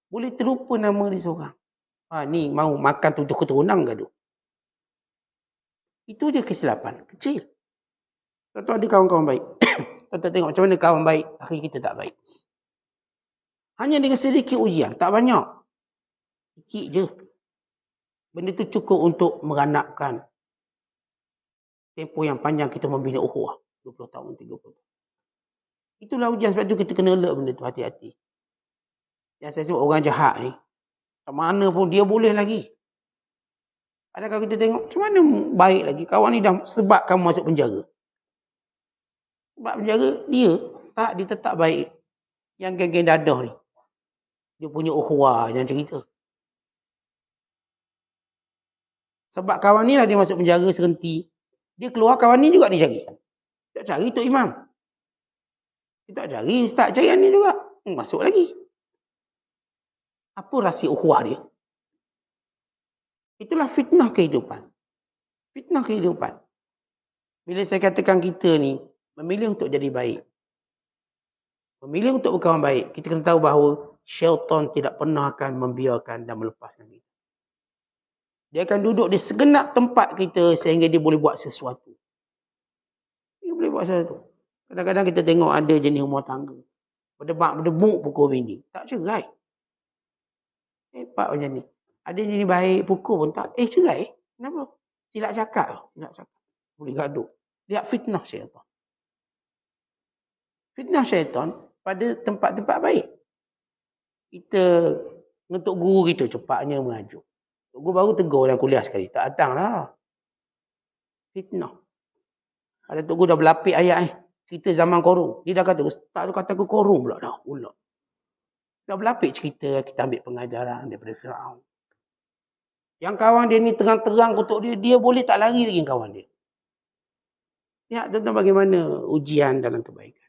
Boleh terlupa nama dia seorang. Ni mau makan 7 keturunan gaduh. Itu je kesilapan. Kecil. Tuan-tuan ada kawan-kawan baik. Tuan-tuan tengok macam mana kawan baik. Akhirnya kita tak baik. Hanya dengan sedikit ujian. Tak banyak. Sikit je. Benda tu cukup untuk meranapkan tempoh yang panjang kita membina ukhuwah. 20 tahun, 30 tahun. Itulah ujian. Sebab tu kita kena alert benda tu. Hati-hati. Yang saya sebut orang jahat ni. Macam mana pun dia boleh lagi. Adakah kita tengok macam mana baik lagi. Kawan ni dah sebab kamu masuk penjara. Sebab penjara dia tetap baik. Yang geng-geng dadah ni. Dia punya ukhuwah yang cerita. Sebab kawan ni lah dia masuk penjara serenti. Dia keluar kawan ni juga dia cari. Tak cari Tok Imam. Dia tak cari Ustaz cari ni juga. Masuk lagi. Apa rahsia ukhuwah dia? Itulah fitnah kehidupan. Fitnah kehidupan. Bila saya katakan kita ni memilih untuk jadi baik. Memilih untuk berkawan baik. Kita kena tahu bahawa syaitan tidak pernah akan membiarkan dan melepaskan kita. Dia akan duduk di segenap tempat kita sehingga dia boleh buat sesuatu. Dia boleh buat sesuatu. Kadang-kadang kita tengok ada jenis rumah tangga. Berdebak-berdebuk pukul bini. Tak cerai. Hebat macam ni. Ada jenis baik pukul pun tak. Cerai. Kenapa? Silap cakap. Boleh gaduh. Lihat fitnah syaitan. Fitnah syaitan pada tempat-tempat baik. Kita ngetuk guru kita cepatnya mengajuk. Guru baru tegur dalam kuliah sekali. Tak datang lah. Fitnah. Ada tok guru dah berlapik ayat cerita zaman korun. Dia dah kata, ustaz tu kata aku korun pula dah. Pula. Dah berlapik cerita, kita ambil pengajaran daripada Firaun. Yang kawan dia ni terang-terang kutuk dia, dia boleh tak lari lagi kawan dia. Lihat tentang bagaimana ujian dalam kebaikan.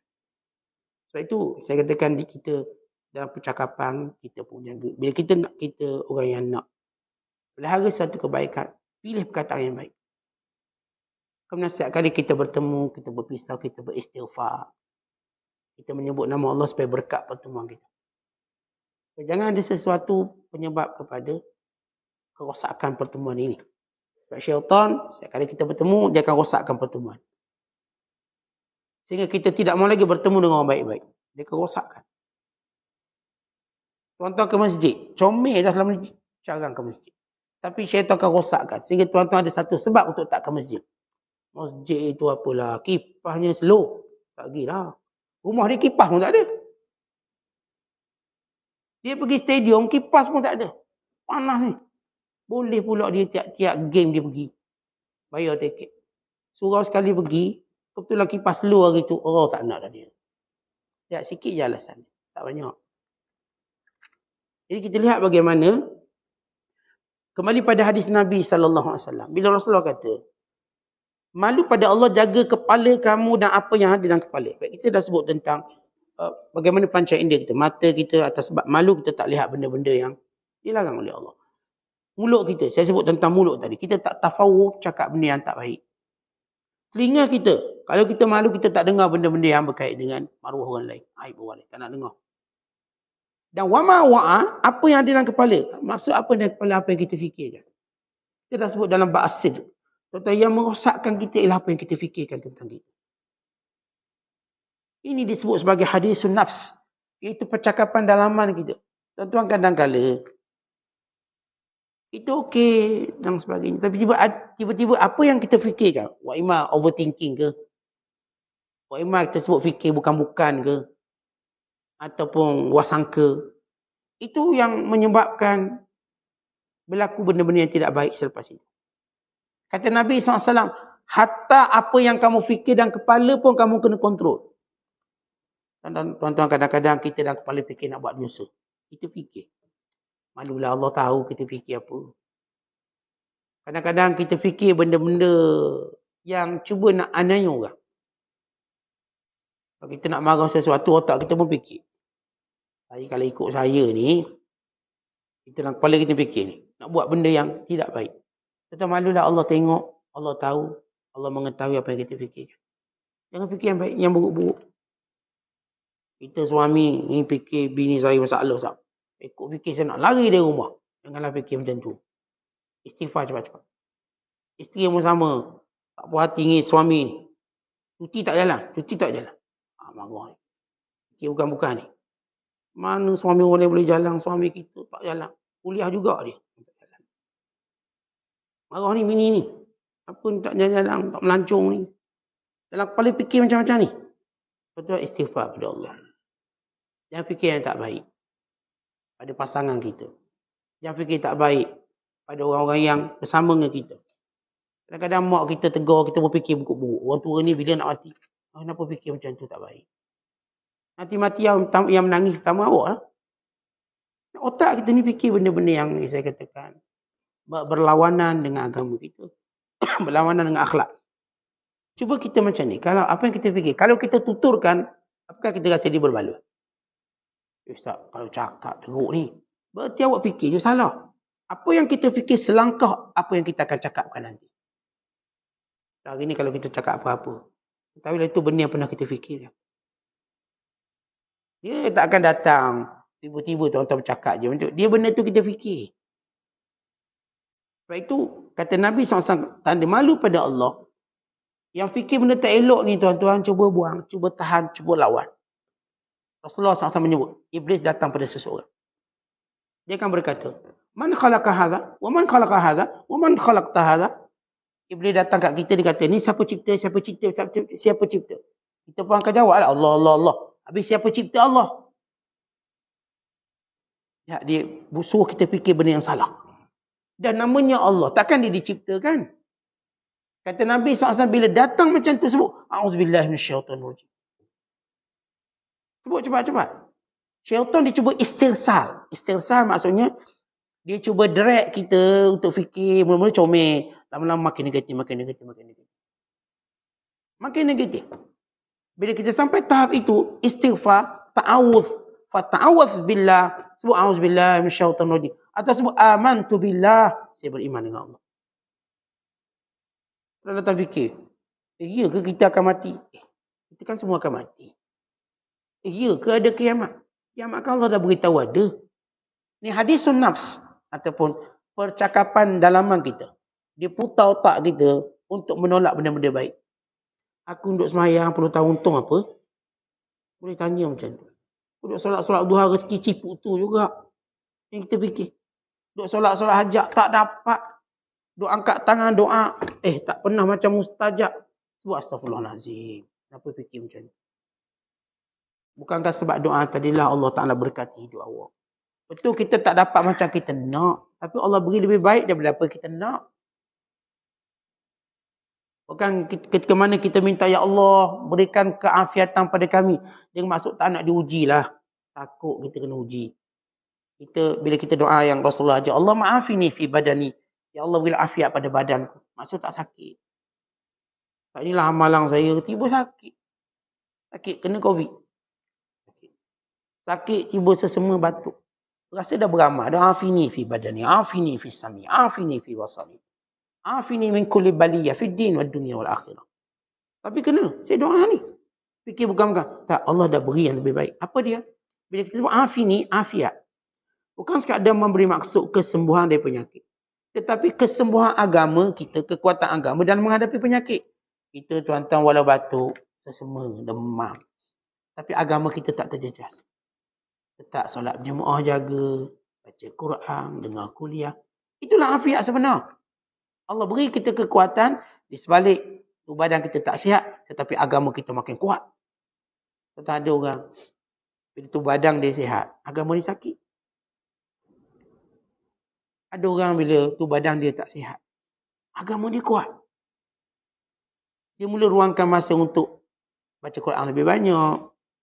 Sebab itu saya katakan di kita dalam percakapan kita punya, bila kita nak, kita orang yang nak pelihara satu kebaikan, pilih perkataan yang baik. Kemudian setiap kali kita bertemu, kita berpisah, kita beristighfar, kita menyebut nama Allah supaya berkat pertemuan kita. Jangan ada sesuatu penyebab kepada kerosakan pertemuan ini. Sebab syaitan, setiap kali kita bertemu, dia akan rosakkan pertemuan. Sehingga kita tidak mahu lagi bertemu dengan orang baik-baik. Dia akan rosakkan. Tuan-tuan ke masjid, comel dah selama carang ke masjid. Tapi syaitan akan rosakkan. Sehingga tuan-tuan ada satu sebab untuk tak ke masjid. Masjid itu apalah, kipasnya slow. Tak lagi lah. Rumah dia kipas pun tak ada. Dia pergi stadium, kipas pun tak ada. Panas ni. Boleh pula dia tiap-tiap game dia pergi. Bayar tiket. Surau sekali pergi, kebetulan kipas slow hari tu, oh tak nak dah dia. Lihat sikit je alasan. Tak banyak. Jadi kita lihat bagaimana, kembali pada hadis Nabi SAW. Bila Rasulullah kata, malu pada Allah, jaga kepala kamu dan apa yang ada dalam kepala. Baik, kita dah sebut tentang bagaimana panca indera kita. Mata kita atas sebab malu kita tak lihat benda-benda yang dilarang oleh Allah. Mulut kita, saya sebut tentang mulut tadi. Kita tak tafawuh cakap benda yang tak baik. Telinga kita, kalau kita malu kita tak dengar benda-benda yang berkait dengan maruah orang lain. Aib orang lain, tak nak dengar. Dan wama wa'a, apa yang ada dalam kepala. Maksud apa dalam kepala, apa yang kita fikirkan. Kita dah sebut dalam bab as-sidq. Tuan-tuan, yang merosakkan kita ialah apa yang kita fikirkan tentang kita. Ini disebut sebagai hadisun nafs. Iaitu percakapan dalaman kita. Tuan-tuan, kadang-kadang itu okey dan sebagainya. Tapi tiba-tiba apa yang kita fikirkan? Wa ima overthinking ke? Wa ima kita sebut fikir bukan-bukan ke? Ataupun wasangka. Itu yang menyebabkan berlaku benda-benda yang tidak baik selepas itu. Kata Nabi SAW, hatta apa yang kamu fikir dalam kepala pun kamu kena kontrol. Tuan-tuan, kadang-kadang kita dalam kepala fikir nak buat dosa. Kita fikir. Malulah Allah tahu kita fikir apa. Kadang-kadang kita fikir benda-benda yang cuba nak aniaya orang. Kalau kita nak marah sesuatu, otak kita pun fikir. Kalau ikut saya ni, kita dalam kepala kita fikir ni, nak buat benda yang tidak baik. Kita malulah Allah tengok, Allah tahu, Allah mengetahui apa yang kita fikir. Jangan fikir yang baik, yang buruk-buruk. Kita suami ni fikir bini saya masalah, sahab. Ikut fikir saya nak lari dari rumah. Janganlah fikir macam tu. Istighfar cepat-cepat. Isteri yang sama. Tak puas hati ni suami ni. Cuti tak jalan. Marah ni. Fikir bukan-bukan ni. Mana suami boleh jalan, suami kita tak jalan. Kuliah juga dia. Marah ni bini ni. Apa ni tak jalan, tak melancong ni. Dalam kepala fikir macam-macam ni. Betul istighfar pada Allah. Jangan fikir yang tak baik pada pasangan kita. Jangan fikir tak baik pada orang-orang yang bersama dengan kita. Kadang-kadang mak kita tegur, kita berfikir buruk-buruk. Orang tua ni bila nak mati, kenapa fikir macam tu tak baik? Mati-mati yang menangis pertama awak lah. Otak kita ni fikir benda-benda yang saya katakan berlawanan dengan agama kita. Berlawanan dengan akhlak. Cuba kita macam ni. Kalau apa yang kita fikir, kalau kita tuturkan, apakah kita rasa dia berbaloi? Ustaz, kalau cakap teruk ni, berarti awak fikir je salah. Apa yang kita fikir selangkah apa yang kita akan cakapkan nanti. Hari ni kalau kita cakap apa-apa, tahulah itu benda yang pernah kita fikir. Dia tak akan datang tiba-tiba tuan-tuan bercakap je. Dia benda tu kita fikir. Sebab itu, kata Nabi SAW, tanda malu pada Allah. Yang fikir benda tak elok ni tuan-tuan, cuba buang, cuba tahan, cuba lawan. Rasulullah SAW menyebut, Iblis datang pada seseorang. Dia akan berkata, Man khalaqa hadha, wa man khalaqa hadha, wa man khalaqta hadha. Iblis datang kat kita, dia kata, ni siapa cipta, siapa cipta, siapa cipta. Kita pun akan jawab, Allah, Allah, Allah. Habis siapa cipta Allah? Ya, dia suruh kita fikir benda yang salah. Dan namanya Allah, takkan dia diciptakan? Kata Nabi SAW, bila datang macam tu sebut, A'udzubillahi minasyaitonirrajim. Sebut cepat-cepat. Syaitan dia cuba istirsal. Istirsal maksudnya, dia cuba drag kita untuk fikir, mula-mula comel. Lama-lama makin negatif, makin negatif, makin negatif. Makin negatif. Bila kita sampai tahap itu, istighfar, ta'awudz. Fata'awudz billah. Sebut a'udzubillahi minasyaitonirrajim. Atau sebut amantu billah. Saya beriman dengan Allah. Kalau datang fikir, ya ke kita akan mati? Kita kan semua akan mati. Ya ke ada kiamat? Kiamat kan Allah dah beritahu ada. Ni hadisun nafs. Ataupun percakapan dalaman kita. Dia putar otak kita untuk menolak benda-benda baik. Aku duduk semayang 10 tahun untung apa? Boleh tanya macam tu. Duduk solat-solat duha rezeki ciput tu juga. Yang kita fikir. Duduk solat-solat hajat tak dapat. Duduk angkat tangan doa. Tak pernah macam mustajab. Sebut astagfirullahalazim. Kenapa fikir macam tu? Bukankah sebab doa tadilah Allah Ta'ala berkati hidup awak. Betul kita tak dapat macam kita nak. Tapi Allah beri lebih baik daripada apa kita nak. Bukan ketika mana kita minta, ya Allah berikan keafiatan pada kami. Dia maksud tak nak diuji lah. Takut kita kena uji. Bila kita doa yang Rasulullah ajar, Allah ma'afini fi badani. Ya Allah berilah afiat pada badanku. Maksud tak sakit. Tak inilah amalan saya. Tiba sakit. Sakit kena COVID. Sakit tiba sesama batuk. Rasa dah beramal. Dah afini fi badani. Afini fi sami. Afini fi wasali. Afini min kulli baliyah fi din wa dunia wal akhirah. Tapi kena. Saya doa ni. Fikir bukan-bukan. Tak, Allah dah beri yang lebih baik. Apa dia? Bila kita sebut afini, afiat. Bukan sekadar memberi maksud kesembuhan dari penyakit. Tetapi kesembuhan agama kita, kekuatan agama dalam menghadapi penyakit. Kita tuan-tuan walau batuk, sesama, demam. Tapi agama kita tak terjejas. Tetap solat berjemaah jaga, baca Quran, dengar kuliah. Itulah afiat sebenar. Allah beri kita kekuatan, di sebalik tu badan kita tak sihat, tetapi agama kita makin kuat. Tetap ada orang, bila tu badan dia sihat, agama dia sakit. Ada orang bila tu badan dia tak sihat, agama dia kuat. Dia mula ruangkan masa untuk baca Quran lebih banyak,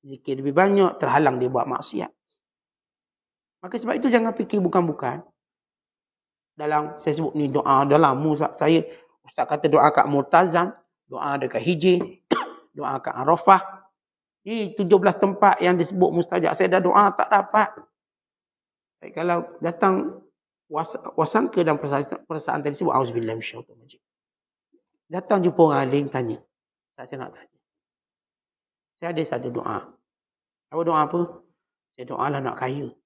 zikir lebih banyak, terhalang dia buat maksiat. Maka sebab itu jangan fikir bukan-bukan. Dalam saya sebut ni doa dalam saya ustaz kata doa kat Murtazam, doa dekat Hijri, doa kat Arafah. Ni 17 tempat yang disebut mustajab. Saya dah doa tak dapat. Baik, kalau datang wasangka dan perasaan tadi sebut auzubillahi minasyaitonir rajim. Datang jumpa orang alim tanya. Saya nak tanya. Saya ada satu doa. Apa doa apa? Saya doa lah nak kaya.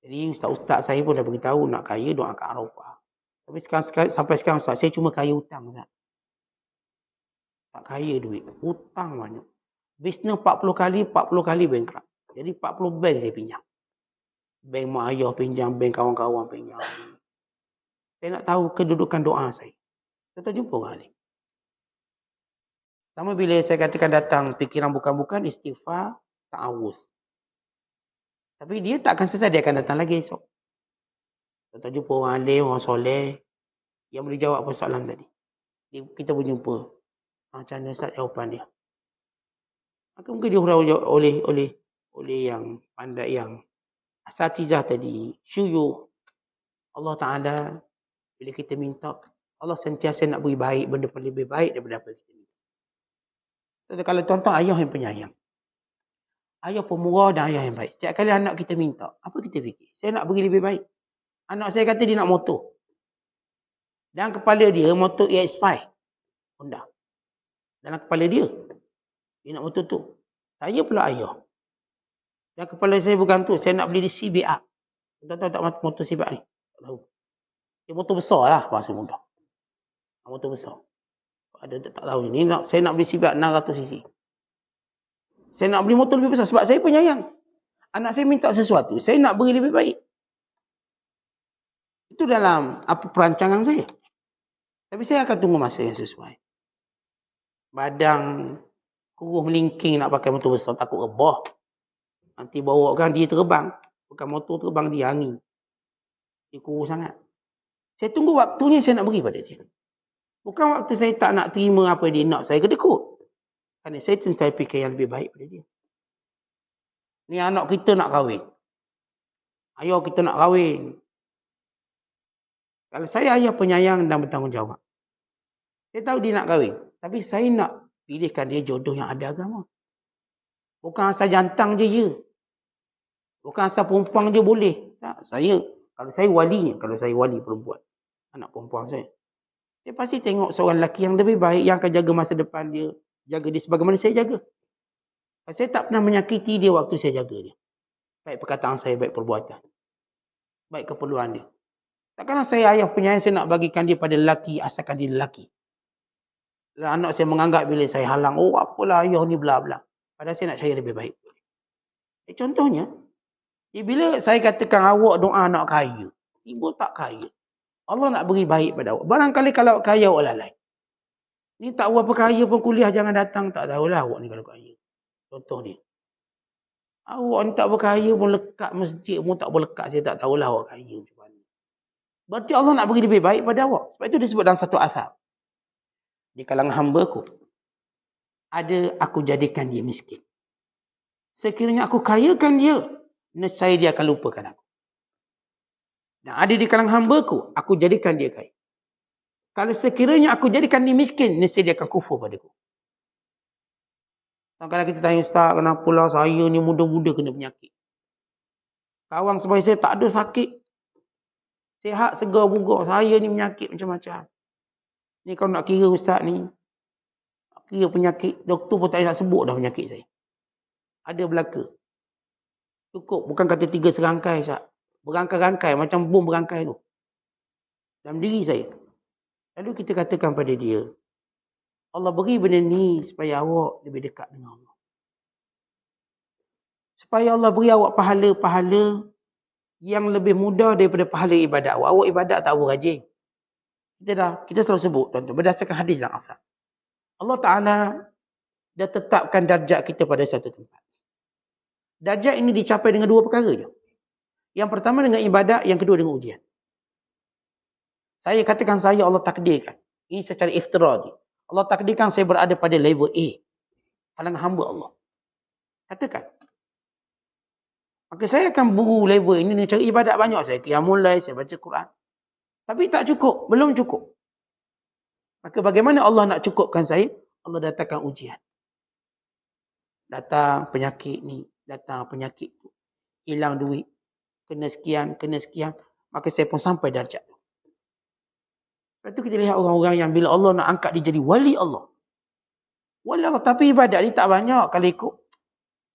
Jadi ustaz-ustaz saya pun dah beritahu nak kaya doa kat Arafah. Tapi sampai sekarang ustaz, saya cuma kaya hutang ustaz. Tak kaya duit. Hutang banyak. Bisnes 40 kali bankrupt. Jadi 40 bank saya pinjam. Bank mak ayah pinjam, bank kawan-kawan pinjam. Saya nak tahu kedudukan doa saya. Kita jumpa orang alim. Sama bila saya katakan datang fikiran bukan-bukan, istighfar, ta'awuz. Tapi dia tak akan selesai, dia akan datang lagi esok. Kita jumpa orang alim, orang soleh yang boleh jawab persoalan tadi. Kita berjumpa. Macam mana Ustaz jawapan dia? Maka mungkin dia oleh yang pandai, yang asatizah tadi, syuyukh. Allah Ta'ala, bila kita minta, Allah sentiasa nak beri baik, benda paling lebih baik daripada apa kita minta. Jadi, kalau tuan-tuan ayah yang penyayang, ayah pemurah dan ayah yang baik. Setiap kali anak kita minta, apa kita fikir? Saya nak beri lebih baik. Anak saya kata dia nak motor. Dan kepala dia, motor EX5. Honda. Dalam kepala dia nak motor tu. Saya pula ayah. Dan kepala saya bukan tu. Saya nak beli di CBR. Tuan-tuan tak motor CBR ni? Tak tahu. Dia motor besar lah bahasa mudah. Motor besar. Ada tak tahu ni. Saya nak beli CBR 600cc. Saya nak beli motor lebih besar sebab saya penyayang. Anak saya minta sesuatu, saya nak beri lebih baik. Itu dalam apa perancangan saya. Tapi saya akan tunggu masa yang sesuai. Badang kuruh melingking nak pakai motor besar, takut rebah. Nanti bawa kan dia terbang. Bukan motor terbang di angin. Dia kurus sangat. Saya tunggu waktunya saya nak beri pada dia. Bukan waktu saya tak nak terima apa dia nak, saya kedekut. Kerana saya fikir yang lebih baik pada dia. Ni anak kita nak kahwin. Ayah kita nak kahwin. Kalau saya ayah penyayang dan bertanggungjawab. Saya tahu dia nak kahwin. Tapi saya nak pilihkan dia jodoh yang ada agama. Bukan asal jantang je ya. Bukan asal perempuan je boleh. Tak, kalau saya walinya, kalau saya wali perempuan, anak perempuan saya pasti tengok seorang lelaki yang lebih baik, yang akan jaga masa depan dia, jaga dia sebagaimana saya jaga. Saya tak pernah menyakiti dia waktu saya jaga dia. Baik perkataan saya, baik perbuatan. Baik keperluan dia. Takkanlah saya ayah penyayang, saya nak bagikan dia pada lelaki, asalkan dia lelaki. Anak saya menganggap bila saya halang, oh apalah ayah ni bla-bla. Padahal saya nak cari lebih baik. Contohnya, bila saya katakan awak doa nak kaya, ibu tak kaya. Allah nak beri baik pada awak. Barangkali kalau awak kaya, awak lalai. Ni tak berapa kaya pun kuliah jangan datang, tak tahulah awak ni kalau kaya. Contoh dia. Awak ni tak berkaya pun lekat masjid pun tak berlekat, saya tak tahulah awak kaya macam mana. Berarti Allah nak beri lebih baik pada awak. Sebab itu disebut dalam satu asar. Di kalangan hamba-Ku, ada aku jadikan dia miskin. Sekiranya aku kayakan dia, nescaya dia akan lupakan aku. Dan ada di kalangan hamba-Ku, aku jadikan dia kaya. Kalau sekiranya aku jadikan dia miskin, nescaya dia akan kufur padaku. Kadang-kadang kita tanya, Ustaz, kenapa lah saya ni muda-muda kena penyakit? Kawan sebaya saya tak ada sakit. Sihat, segar, bugar. Saya ni penyakit macam-macam. Ni kalau nak kira Ustaz ni, nak kira penyakit, doktor pun tak nak sebut dah penyakit saya. Ada belaka. Cukup, bukan kata 3 serangkai Ustaz. Berangkai-rangkai, macam bom berangkai tu. Dalam diri saya. Lalu kita katakan pada dia, Allah beri benda ni supaya awak lebih dekat dengan Allah. Supaya Allah beri awak pahala-pahala yang lebih mudah daripada pahala ibadat awak. Awak ibadat tak berajin. Kita selalu sebut, tuan-tuan, berdasarkan hadis dan asar. Allah Ta'ala dah tetapkan darjat kita pada satu tempat. Darjat ini dicapai dengan 2 perkara je. Yang pertama dengan ibadat, yang kedua dengan ujian. Saya katakan Allah takdirkan. Ini secara iftiradi. Allah takdirkan saya berada pada level A. Kalangan hamba Allah. Katakan. Maka saya akan buru level ini dengan cara ibadat banyak. Saya qiyamul lail, saya baca Quran. Tapi tak cukup. Belum cukup. Maka bagaimana Allah nak cukupkan saya? Allah datangkan ujian. Datang penyakit ni. Datang penyakit tu. Hilang duit. Kena sekian. Maka saya pun sampai darjat tu. Lepas tu kita lihat orang-orang yang bila Allah nak angkat dia jadi wali Allah. Wali Allah. Tapi ibadat dia tak banyak. Kalau ikut.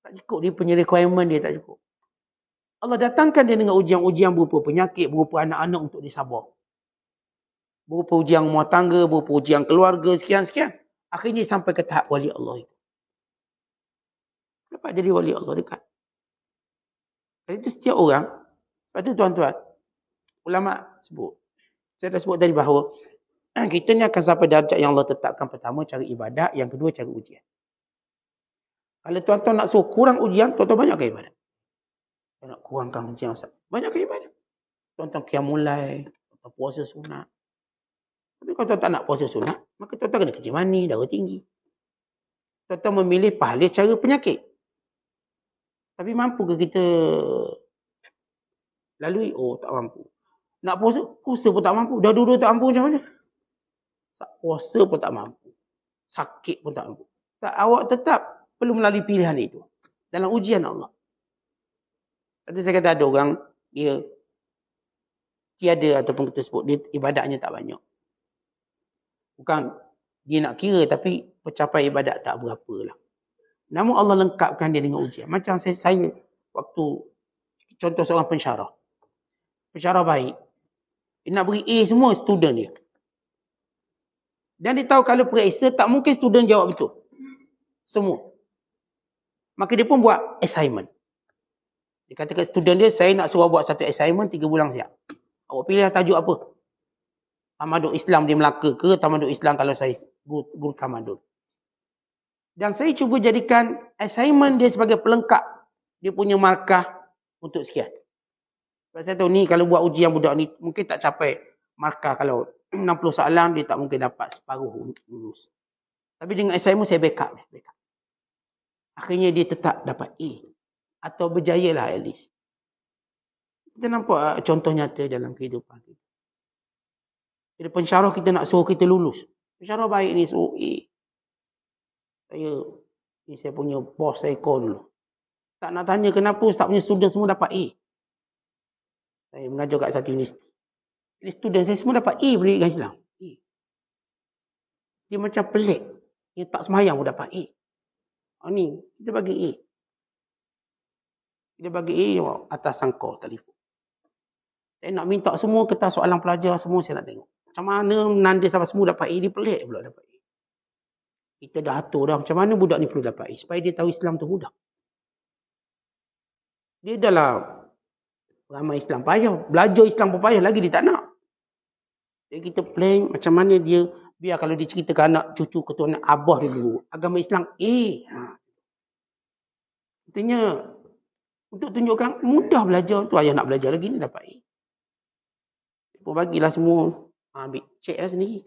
Tak cukup dia punya requirement dia tak cukup. Allah datangkan dia dengan ujian-ujian berupa penyakit, berupa anak-anak untuk disabar. Berupa ujian rumah tangga, berupa ujian keluarga, sekian-sekian. Akhirnya sampai ke tahap wali Allah itu. Dapat jadi wali Allah dekat. Jadi itu setiap orang. Lepas tu tuan-tuan, ulama sebut. Saya dah sebut tadi bahawa kita ni akan sampai darjat yang Allah tetapkan. Pertama, cara ibadat. Yang kedua, cara ujian. Kalau tuan-tuan nak suruh kurang ujian, tuan-tuan banyakkan ibadat. Nak kurangkan ujian, Ustaz. Banyakkan ibadat. Tuan-tuan qiyamul lail, tuan-tuan puasa sunat. Tapi kalau tuan-tuan tak nak puasa sunat, maka tuan-tuan kena kencing manis, darah tinggi. Tuan-tuan memilih pahala cara penyakit. Tapi mampu ke kita lalui? Oh, tak mampu. Nak puasa pun tak mampu. Dah dua-dua tak mampu macam mana? Puasa pun tak mampu. Sakit pun tak mampu. Awak tetap perlu melalui pilihan itu. Dalam ujian Allah. Lepas saya kata ada orang, dia tiada ataupun kita sebut, dia ibadatnya tak banyak. Bukan dia nak kira, tapi pencapai ibadat tak berapa lah. Namun Allah lengkapkan dia dengan ujian. Macam saya waktu, contoh seorang pensyarah. Pensyarah baik. Dia nak beri A semua student dia. Dan dia tahu kalau periksa, tak mungkin student jawab betul. Semua. Maka dia pun buat assignment. Dia kata ke student dia, saya nak suruh buat satu assignment 3 bulan siap. Awak pilih tajuk apa? Tamadun Islam di Melaka ke Tamadun Islam kalau saya guru tamadun. Dan saya cuba jadikan assignment dia sebagai pelengkap dia punya markah untuk sekian. Sebab saya tahu ni kalau buat ujian budak ni mungkin tak capai markah. Kalau 60 soalan dia tak mungkin dapat separuh lulus. Tapi dengan assignment saya backup. Akhirnya dia tetap dapat A. Atau berjaya lah at least. Kita nampak contoh nyata dalam kehidupan kita. Jadi pensyarah kita nak suruh kita lulus. Pensyarah baik ni suruh A. Saya punya bos saya call dulu. Tak nak tanya kenapa Ustaz punya student semua dapat A. Saya mengajar kat satu universiti. Jadi student saya semua dapat A pendidikan Islam. A. Dia macam pelik. Dia tak semayang pun dapat A. Ni, kita bagi A. Kita bagi A atas sangkor telefon. Saya nak minta semua kertas soalan pelajar semua saya nak tengok. Macam mana menanda sampai semua dapat A, dia pelik pula dapat A. Kita dah atur dah macam mana budak ni perlu dapat A. Supaya dia tahu Islam tu mudah. Dia dah lah ramai Islam payah. Belajar Islam pun payah lagi dia tak nak. Jadi kita plan macam mana dia, biar kalau dia ceritakan anak cucu keturunan abah dia dulu. Agama Islam A. Artinya, untuk tunjukkan mudah belajar tu ayah nak belajar lagi ni dapat A. Pun bagilah semua. Ambil, cek lah sendiri.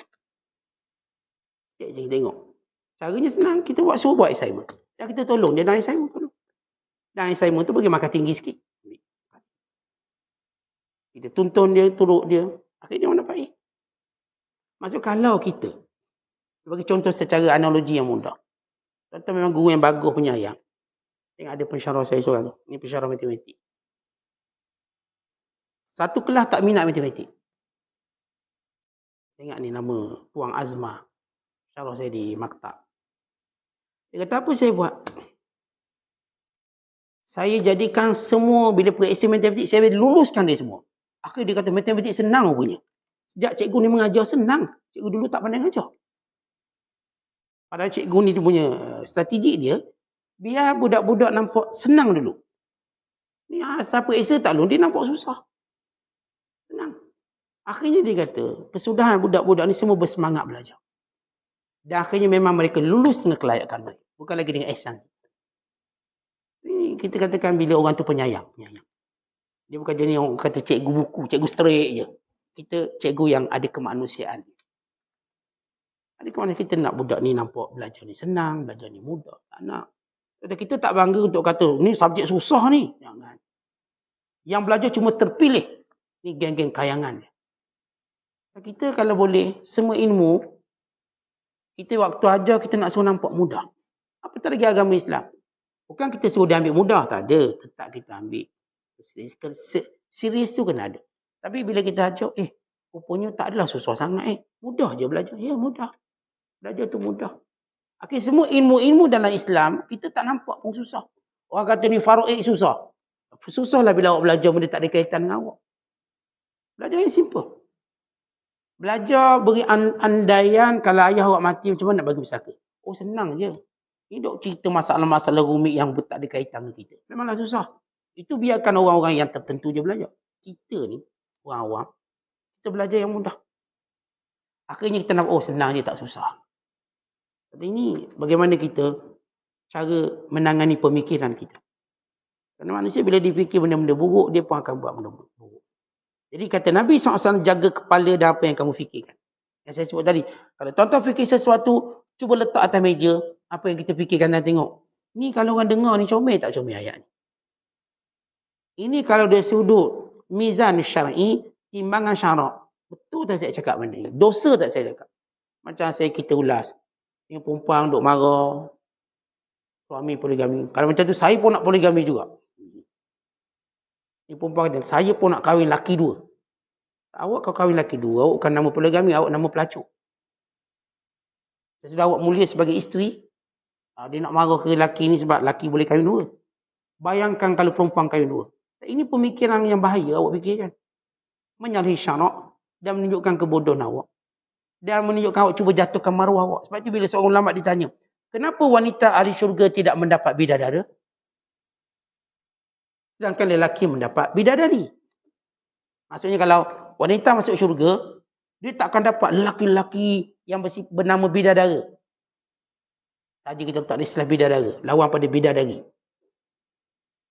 Cek je tengok. Caranya senang, kita suruh buat assignment. Dan kita tolong dia dalam assignment tu. Dan assignment tu bagi markah tinggi sikit. Kita tuntun dia, turut dia. Akhirnya dia orang dapat A. Maksud kalau kita, bagi contoh secara analogi yang mudah. Contoh memang guru yang bagus penyayang. Tengok ada pensyarah saya seorang tu. Ini pensyarah matematik. Satu kelas tak minat matematik. Tengok ni nama Puang Azmah. Pensyarah saya di maktab. Dia kata apa saya buat? Saya jadikan semua, bila periksa matematik, saya luluskan dia semua. Akhirnya dia kata matematik senang rupanya. Sejak cikgu ni mengajar senang. Cikgu dulu tak pandai mengajar. Padahal cikgu ni dia punya strategi dia, biar budak-budak nampak senang dulu. Ni siapa periksa tak lulus, dia nampak susah. Senang. Akhirnya dia kata, kesudahan budak-budak ni semua bersemangat belajar. Dan akhirnya memang mereka lulus dengan kelayakan mereka. Bukan lagi dengan ihsan. Ini kita katakan bila orang tu penyayang. Dia bukan jenis orang kata cikgu buku, cikgu straight je. Kita cikgu yang ada kemanusiaan. Ada kemana kita nak budak ni nampak belajar ni senang, belajar ni mudah. Tak nak. Kita tak bangga untuk kata, ni subjek susah ni. Jangan. Yang belajar cuma terpilih. Ni geng-geng kayangan dia. Kita kalau boleh, semua ilmu, kita waktu ajar kita nak suruh nampak mudah. Apatah lagi agama Islam. Bukan kita suruh dia ambil mudah, tak ada. Tetap kita ambil. Serius tu kena ada. Tapi bila kita ajar, rupanya tak adalah susah sangat. Mudah je belajar. Ya, mudah. Belajar tu mudah. Okay, semua ilmu-ilmu dalam Islam, kita tak nampak pun susah. Orang kata ni Farouk susah. Susahlah bila awak belajar benda tak ada kaitan dengan awak. Belajar yang simple. Belajar beri andaian kalau ayah awak mati macam mana nak bagi pesaka. Oh senang je. Ini dok cerita masalah-masalah rumit yang tak ada kaitan dengan kita. Memanglah susah. Itu biarkan orang-orang yang tertentu je belajar. Kita ni, orang awam, kita belajar yang mudah. Akhirnya kita nampak, oh senang je tak susah. Jadi ini bagaimana kita cara menangani pemikiran kita. Kerana manusia bila dipikir benda-benda buruk, dia pun akan buat benda buruk. Jadi kata Nabi SAW, jaga kepala dan apa yang kamu fikirkan. Yang saya sebut tadi, kalau tuan-tuan fikir sesuatu, cuba letak atas meja, apa yang kita fikirkan dan tengok. Ni kalau orang dengar ni comel tak comel ayat ni. Ini kalau dari sudut mizan syar'i, timbangan syarak. Betul tak saya cakap benda ni? Dosa tak saya cakap? Macam kita ulas. Ni perempuan duk marah. Suami poligami. Kalau macam tu, saya pun nak poligami juga. Ni perempuan kata, saya pun nak kahwin laki dua. Awak kau kahwin laki dua, awak bukan nama poligami, awak nama pelacur. Sudah awak mulia sebagai isteri, dia nak marah ke laki ni sebab laki boleh kahwin dua. Bayangkan kalau perempuan kahwin dua. Ini pemikiran yang bahaya awak fikirkan. Menyalahi syarak dan menunjukkan kebodohan awak. Dan menunjukkan awak cuba jatuhkan maruah awak. Sebab itu bila seorang ulama ditanya, kenapa wanita ahli syurga tidak mendapat bidadara? Sedangkan lelaki mendapat bidadari. Maksudnya kalau wanita masuk syurga, dia tak akan dapat lelaki-lelaki yang bernama bidadara. Tadi kita letak istilah bidadara. Lawan pada bidadari.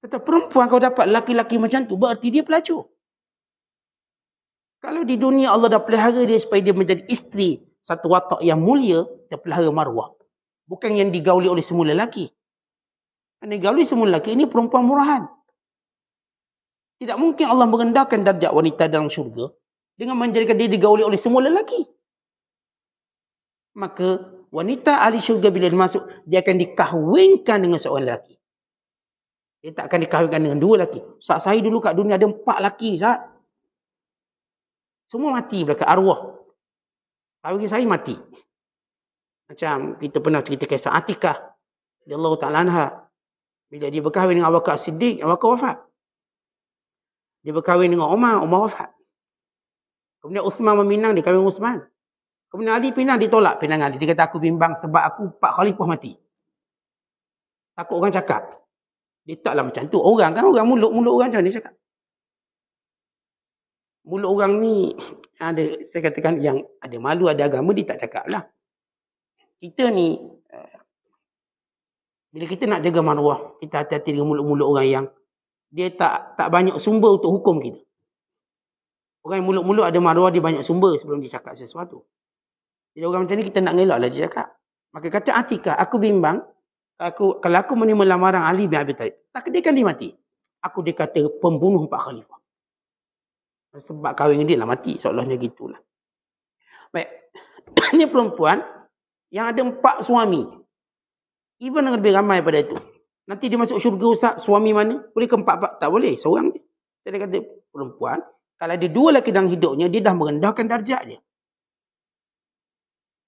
Kata perempuan kau dapat laki-laki macam tu, berarti dia pelacur. Kalau di dunia Allah dah pelihara dia supaya dia menjadi isteri satu watak yang mulia, dia pelihara maruah. Bukan yang digauli oleh semua lelaki. Yang digauli semua lelaki ini perempuan murahan. Tidak mungkin Allah merendahkan darjat wanita dalam syurga dengan menjadikan dia digauli oleh semua lelaki. Maka wanita ahli syurga bila dia masuk, dia akan dikahwinkan dengan seorang lelaki. Dia tak akan dikahwinkan dengan dua lelaki. Saat saya dulu kat dunia ada 4 lelaki. Saat. Semua mati belakang arwah. Kahwin saya mati. Macam kita pernah cerita kisah Atikah. Allah Ta'ala anha. Bila dia berkahwin dengan Abu Bakar Siddiq, Abu Bakar wafat. Dia berkahwin dengan Umar wafat. Kemudian Uthman meminang, dia kahwin Uthman. Kemudian Ali pinang, ditolak pinangan dia. Dia kata aku bimbang sebab aku 4 khalifah mati. Takut orang cakap. Dia taklah macam tu. Orang kan, orang mulut orang macam ni cakap. Mulut orang ni, ada, saya katakan yang ada malu, ada agama, dia tak cakap lah. Kita ni, bila kita nak jaga maruah, kita hati-hati dengan mulut-mulut orang yang dia tak banyak sumber untuk hukum kita. Orang yang mulut-mulut ada maruah, dia banyak sumber sebelum dia cakap sesuatu. Jadi orang macam ni kita nak ngelak lah dia cakap. Maka kata Atikah, aku bimbang, kalau aku menerima lamaran Ali bin Abi Thalib, takdirkan dia mati. Aku dikata pembunuh 4 khalifah. Sebab kahwin dengan dia lah mati, seolah-olahnya gitulah. Baik, ini perempuan yang ada 4 suami. Even lebih ramai pada itu. Nanti dia masuk syurga Ustaz, suami mana? Boleh ke 4? Tak boleh, seorang dia. Saya kata perempuan, kalau ada 2 lelaki dalam hidupnya, dia dah merendahkan darjat dia.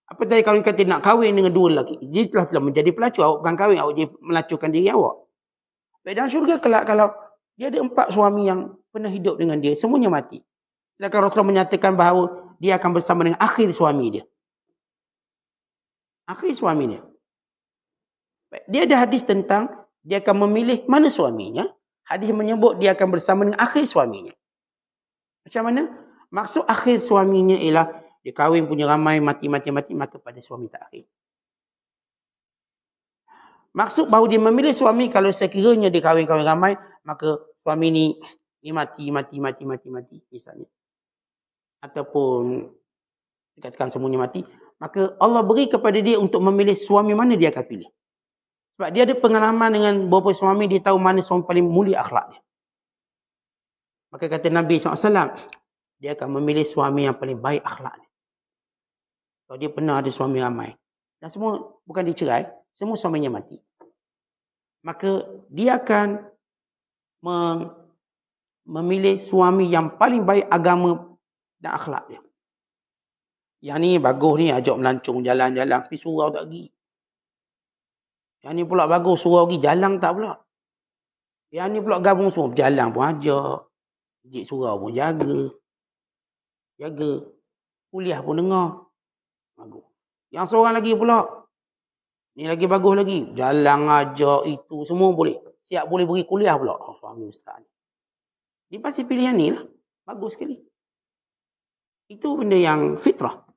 Apa tadi kalau kata nak kahwin dengan 2 lelaki, dia telah menjadi pelacur. Awak bukan kahwin, awak jadi melacurkan diri awak. Baik, dalam syurga kalau dia ada 4 suami yang pernah hidup dengan dia, semuanya mati. Sedangkan Rasulullah menyatakan bahawa dia akan bersama dengan akhir suami dia. Akhir suami dia. Baik, dia ada hadis tentang dia akan memilih mana suaminya. Hadis menyebut dia akan bersama dengan akhir suaminya. Macam mana? Maksud akhir suaminya ialah dia kahwin punya ramai, mati, maka pada suami terakhir. Maksud bahawa dia memilih suami kalau sekiranya dia kahwin ramai, maka suami ni mati, misalnya. Ataupun dikatakan semuanya mati, maka Allah beri kepada dia untuk memilih suami mana dia akan pilih. Sebab dia ada pengalaman dengan beberapa suami, dia tahu mana suami paling mulia akhlak dia. Maka kata Nabi SAW, dia akan memilih suami yang paling baik akhlak dia. Kalau dia pernah ada suami ramai. Dan semua bukan dicerai, semua suaminya mati. Maka dia akan memilih suami yang paling baik agama dan akhlak dia. Yang ni bagus ni, ajak melancong jalan-jalan, tapi surau tak pergi. Yang ni pula bagus, surau pergi, jalan tak pula. Yang ni pula gabung semua, berjalan pun ajak. Masjid surau pun jaga. Kuliah pun dengar. Bagus. Yang seorang lagi pula, ni lagi bagus lagi. Jalan ajak itu, semua boleh. Siap boleh beri kuliah pula. Oh, suami ustaz ni. Dia pasti pilih yang ni lah. Bagus sekali. Itu benda yang fitrah.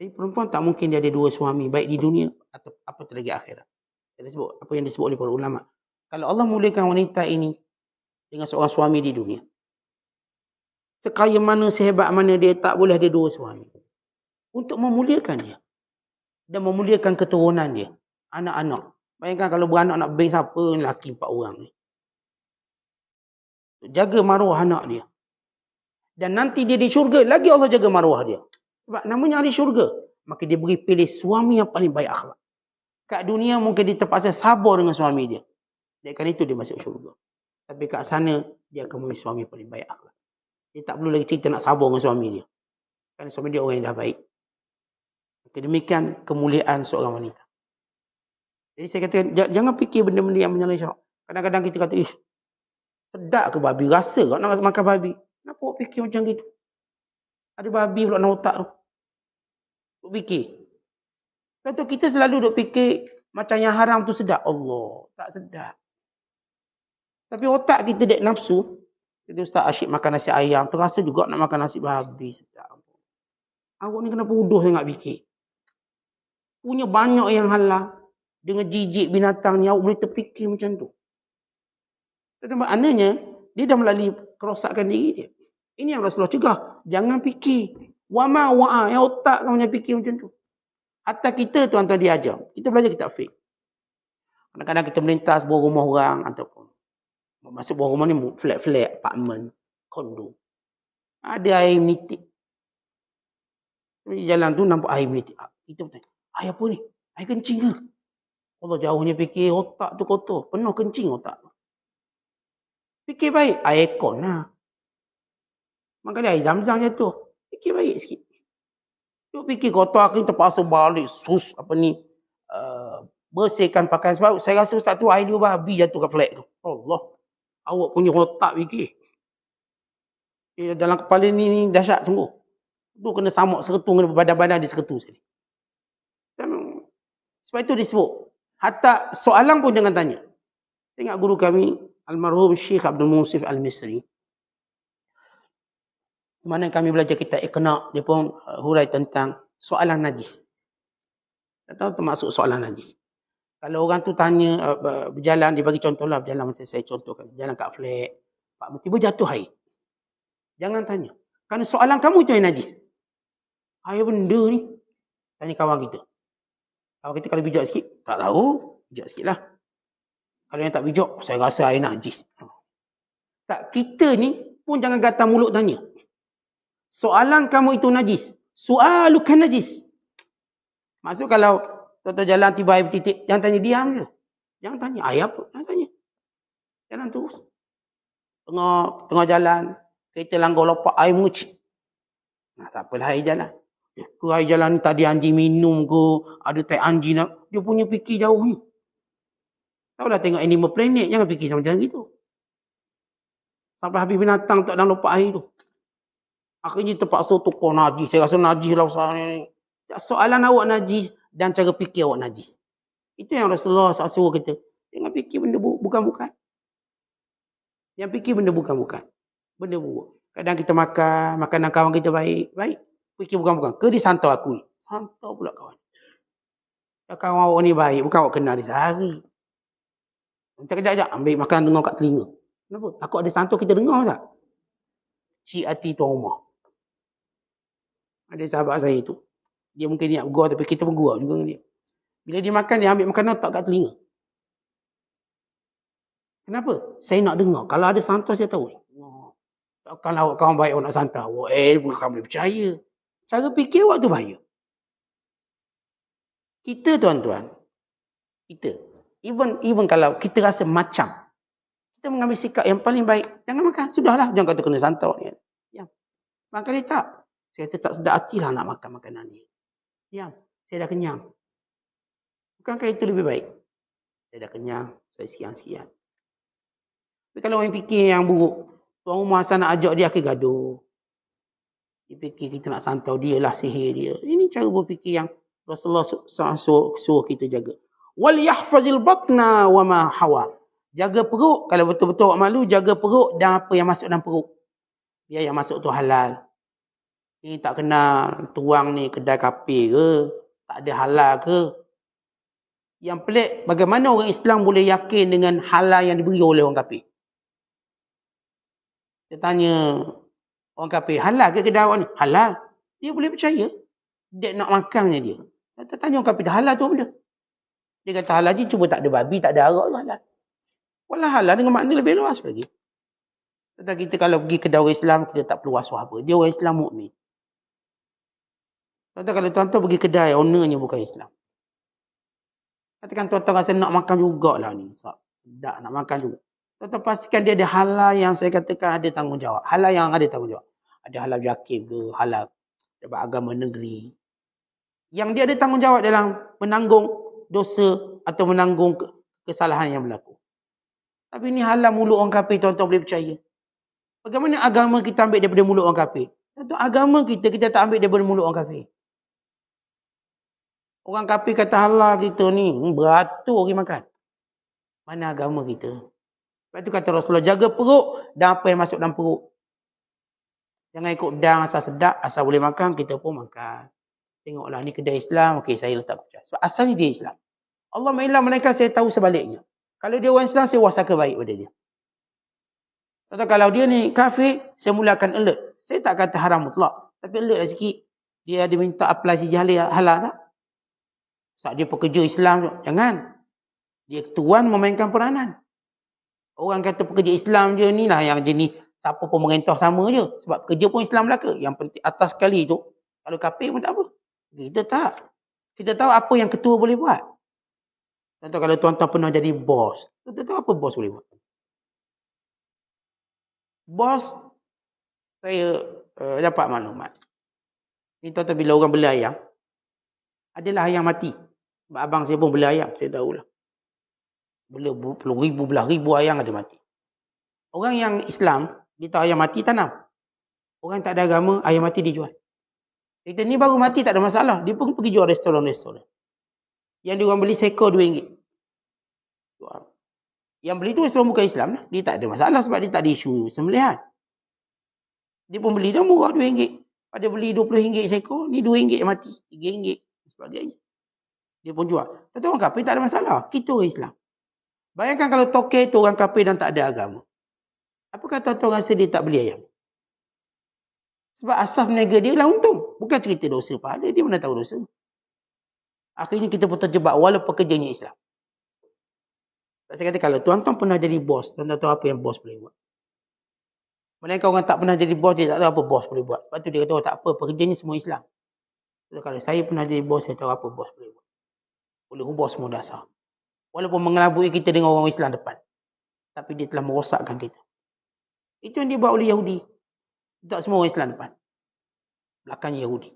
Jadi perempuan tak mungkin dia ada 2 suami. Baik di dunia atau apatah lagi akhirat. Apa yang disebut oleh para ulama. Kalau Allah muliakan wanita ini dengan seorang suami di dunia. Sekaya mana, sehebat mana dia tak boleh ada 2 suami. Untuk memuliakan dia. Dan memuliakan keturunan dia. Anak-anak. Bayangkan kalau beranak nak beri siapa, lelaki 4 orang ni. Jaga maruah anak dia. Dan nanti dia di syurga, lagi Allah jaga maruah dia. Sebab namanya ahli syurga. Maka dia beri pilih suami yang paling baik akhlak. Kat dunia mungkin dia terpaksa sabar dengan suami dia. Dan kali itu dia masuk syurga. Tapi kat sana, dia akan memilih suami yang paling baik akhlak. Dia tak perlu lagi cerita nak sabar dengan suami dia. Kerana suami dia orang yang dah baik. Maka demikian kemuliaan seorang wanita. Jadi saya katakan, jangan fikir benda-benda yang menyalahi syarak. Kadang-kadang kita kata, sedap ke babi? Rasa kau nak makan babi? Kenapa awak fikir macam gitu? Ada babi pula dalam otak tu. Duk fikir. Contoh kita selalu duk fikir macam yang haram tu sedap. Allah, tak sedap. Tapi otak kita dek nafsu. Kita Ustaz asyik makan nasi ayam. Terasa juga nak makan nasi babi. Sedap. Awak ni kenapa bodoh sangat fikir? Punya banyak yang halal. Dengan jijik binatang ni awak boleh terfikir macam tu. Tetapi maknanya dia dah melalui kerosakan diri dia. Ini yang Rasulullah cegah. Jangan fikir. Wama wa'a. Yang otak kamu yang fikir macam tu. Hatta kita tuan-tuan diajar. Kita belajar kita fik. Kadang-kadang kita melintas bawah rumah orang. Ataupun masuk bawah rumah ni flat-flat, apartment, kondo. Ada air menitik. Di jalan tu nampak air menitik. Kita bertanya, air apa ni? Air kencing ke? Allah jauhnya fikir otak tu kotor. Penuh kencing otak. Fikir baik. Air aircon lah. Maka dia air zam-zam jatuh. Fikir baik sikit. Tengok fikir kotor aku ni terpaksa balik. Bersihkan pakaian. Sebab saya rasa satu air dia babi jatuh kat flat tu. Allah. Awak punya otak fikir. Dalam kepala ni dahsyat semua. Tu kena samak seretung dengan badan-badan dia seretung sekali. Sebab itu disebut. Hatta soalan pun jangan tanya. Saya ingat guru kami, almarhum Syekh Abdul Munsif Al-Misri. Di mana kami belajar kitab Iqna', dia pun hurai tentang soalan najis. Tak tahu termasuk soalan najis. Kalau orang tu tanya, berjalan, dia bagi contoh lah, berjalan macam saya contohkan. Jalan kat flat, tiba jatuh air. Jangan tanya. Kerana soalan kamu itu yang najis. Air benda ni. Tanya kawan kita. Kawan kita kalau bijak sikit, tak tahu. Bijak sikit lah. Kalau yang tak bijak, saya rasa air najis. Tak, kita ni pun jangan gatal mulut tanya. Soalan kamu itu najis. Soalukan najis. Maksud kalau tuan-tuan jalan tiba air bertitik, jangan tanya, diam je. Jangan tanya, air apa? Jangan tanya. Jalan terus. Tengah jalan, kereta langgar lopak, air mengecik. Nah, tak apalah air jalan. Ke air jalan ni tadi anjing minum ke, ada tai anjing nak. Dia punya fikir jauh ni. Tahulah tengok Animal Planet, jangan fikir macam gitu. Sampai habis binatang tak dalam lopak air tu. Akhirnya terpaksa tukar najis. Saya rasa najis lah usaha ni. Soalan awak najis dan cara fikir awak najis. Itu yang Rasulullah suruh kita. Jangan fikir benda bukan-bukan. Yang fikir benda bukan-bukan. Benda buruk. Kadang kita makan, makanan kawan kita baik. Baik. Fikir bukan-bukan. Ke dia santau aku ni. Santau pula kawan. Kawan awak ni baik. Bukan awak kenal dia sehari. Macam kejap-kejap ambil makanan dengar kat telinga. Kenapa? Takut ada santau kita dengar tak? Cik hati tuan rumah. Ada sahabat saya tu. Dia mungkin niat bergurau tapi kita pun gurau juga dengan dia. Bila dia makan, dia ambil makanan tak kat telinga. Kenapa? Saya nak dengar. Kalau ada santau saya tahu. Kalau awak kawan baik awak nak santau. Bukan boleh percaya. Cara fikir awak tu bahaya. Kita tuan-tuan. Kita. Even kalau kita rasa macam. Kita mengambil sikap yang paling baik. Jangan makan. Sudahlah. Jangan kata kena santau. Ya. Makan dia tak. Saya rasa tak sedar hatilah nak makan makanan ni. Ya. Saya dah kenyang. Bukankah itu lebih baik? Saya dah kenyang. Saya sekian-sekian. Tapi kalau orang fikir yang buruk. Tuan rumah asal nak ajak dia akhir gaduh. Dia fikir kita nak santau dia lah sihir dia. Ini cara berfikir yang Rasulullah suruh kita jaga. Wal yahfazil batna wa ma hawa. Jaga perut. Kalau betul-betul awak malu, jaga perut dan apa yang masuk dalam perut. Biar yang masuk tu halal. Ni tak kenal tuang ni kedai kafe ke. Tak ada halal ke. Yang pelik, bagaimana orang Islam boleh yakin dengan halal yang diberi oleh orang kafir? Dia tanya orang kafir, halal ke kedai awak ni? Halal. Dia boleh percaya. Dia nak makannya dia. Dia tanya orang kafir, halal tu apa dia? Dia kata halal je, cuba tak ada babi, tak ada arak tu halal. Walau halal dengan makna lebih luas lagi. Tetapi kita kalau pergi kedai orang Islam, kita tak perlu was-was apa. Dia orang Islam mukmin. Kalau tuan-tuan pergi kedai, ownernya bukan Islam. Katakan tuan-tuan rasa nak makan jugalah ni. Sedap nak makan juga. Tuan-tuan pastikan dia ada halal yang saya katakan ada tanggungjawab. Halal yang ada tanggungjawab. Ada halal yakin ke, halal dapat agama negeri. Yang dia ada tanggungjawab dalam menanggung dosa atau menanggung kesalahan yang berlaku. Tapi ni halal mulut orang kafir, tuan-tuan boleh percaya. Bagaimana agama kita ambil daripada mulut orang kafir? Tuan-tuan, agama kita tak ambil daripada mulut orang kafir. Orang kafir kata halal kita ni, beratur orang makan. Mana agama kita? Sebab itu kata Rasulullah, jaga perut dan apa yang masuk dalam perut. Jangan ikut dang asal sedap, asal boleh makan, kita pun makan. Tengoklah ni kedai Islam, okey saya letak kucing. Sebab asalnya dia Islam. Allah mengilah mereka, saya tahu sebaliknya. Kalau dia orang Islam, saya wasaka baik pada dia. Atau kalau dia ni kafir, saya mulakan alert. Saya tak kata haram mutlak. Tapi eloklah sikit. Dia ada minta apply sijil halal tak? Sebab dia pekerja Islam. Jangan. Dia tuan memainkan peranan. Orang kata pekerja Islam je ni lah yang jenis siapa pemerintah sama je. Sebab pekerja pun Islam belaka. Yang penting atas sekali tu. Kalau kafir pun tak apa. Kita tak. Kita tahu apa yang ketua boleh buat. Contoh kalau tuan-tuan pernah jadi bos. Kita tahu apa bos boleh buat. Bos, saya dapat maklumat. Ni tuan-tuan bila orang beli ayam. Adalah ayam mati. Sebab abang saya pun beli ayam. Saya tahulah. Beli puluh ribu, belah ribu ayam ada mati. Orang yang Islam, dia tahu ayam mati tanam. Orang tak ada agama, ayam mati dijual. Kita ni baru mati tak ada masalah. Dia pun pergi jual restoran-restoran. Yang dia orang beli seekor RM2. Yang beli tu restoran bukan Islam lah. Dia tak ada masalah sebab dia tak ada isu sembelihan. Dia pun beli dah murah RM2. Pada beli RM20 seekor, ni RM2 mati. RM3 sebagainya. Dia pun jual. Tapi orang kafir tak ada masalah. Kita orang Islam. Bayangkan kalau toke tu orang kafir dan tak ada agama. Apakah tuan-tuan rasa dia tak beli ayam? Sebab asas meniaga dia lah untung. Bukan cerita dosa pada dia mana tahu dosa. Akhirnya kita pun terjebak walaupun kerjanya Islam. Saya kata kalau tuan-tuan pernah jadi bos, tuan-tuan tahu apa yang bos boleh buat. Melainkan orang tak pernah jadi bos, dia tak tahu apa bos boleh buat. Lepas tu dia kata, oh tak apa, pekerjanya semua Islam. So, kalau saya pernah jadi bos, saya tahu apa bos boleh buat. Boleh ubah semua dasar. Walaupun mengelabui kita dengan orang Islam depan. Tapi dia telah merosakkan kita. Itu yang dibuat oleh Yahudi. Tak semua orang Islam depan. Belakangnya Yahudi.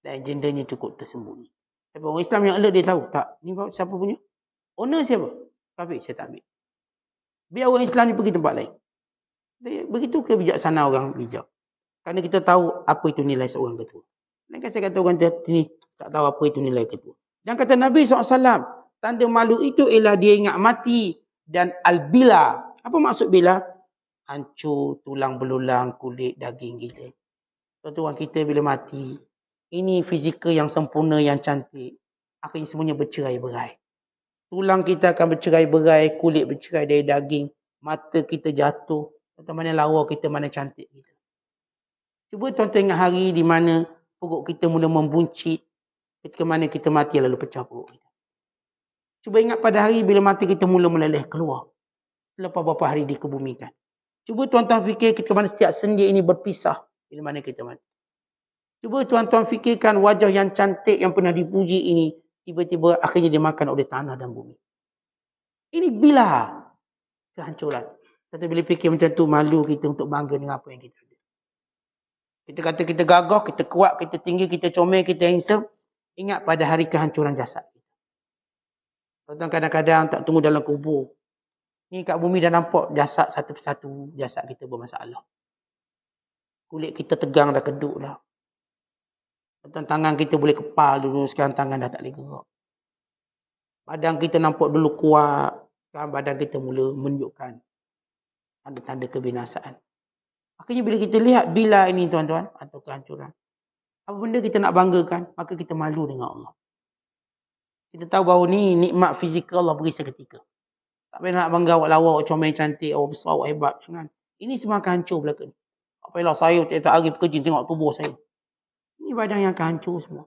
Dan agendanya cukup tersembunyi. Tapi orang Islam yang alert dia tahu. Tak, ni siapa punya? Owner siapa? Kafir, saya tak ambil. Biar orang Islam ni pergi tempat lain. Begitu kebijaksanaan orang bijak. Kerana kita tahu apa itu nilai seorang ketua. Dan kan saya kata orang ni tak tahu apa itu nilai ketua. Dan kata Nabi SAW, tanda malu itu ialah dia ingat mati dan al-bila. Apa maksud bila? Hancur, tulang belulang, kulit, daging kita. Tuan-tuan kita bila mati, ini fizikal yang sempurna, yang cantik. Akhirnya semuanya bercerai-berai. Tulang kita akan bercerai-berai, kulit bercerai dari daging, mata kita jatuh. Tuan-tuan mana lawa kita, mana cantik kita. Cuba tuan-tuan ingat hari di mana perut kita mula membuncit, ketika mana kita mati lalu pecah perut kita. Cuba ingat pada hari bila mata kita mula meleleh keluar. Lepas beberapa hari dikebumikan. Cuba tuan-tuan fikir ketika mana setiap sendi ini berpisah bila mana kita mati. Cuba tuan-tuan fikirkan wajah yang cantik yang pernah dipuji ini tiba-tiba akhirnya dimakan oleh tanah dan bumi. Ini bila kehancuran. Tapi bila fikir macam tu, malu kita untuk bangga dengan apa yang kita ada. Kita kata kita gagah, kita kuat, kita tinggi, kita comel, kita handsome. Ingat pada hari kehancuran jasad kita. Tuan-tuan kadang-kadang tak tunggu dalam kubur. Ni kat bumi dah nampak jasad satu persatu, jasad kita bermasalah. Kulit kita tegang dah, keduk dah. Tangan kita boleh kepal dulu, sekarang tangan dah tak boleh gerak. Badan kita nampak dulu kuat, sekarang badan kita mula menunjukkan tanda-tanda kebinasaan. Akhirnya bila kita lihat bila ini tuan-tuan, atau kehancuran, apa benda kita nak banggakan, maka kita malu dengan Allah. Kita tahu bahawa ni nikmat fizikal Allah beri seketika. Tak payah nak bangga awak lawa, awak comel cantik, awak besar, awak hebat. Jangan. Ini semua akan hancur belaka ni. Tak payahlah saya tiap-tiap hari bekerja tengok tubuh saya. Ini badan yang akan hancur semua.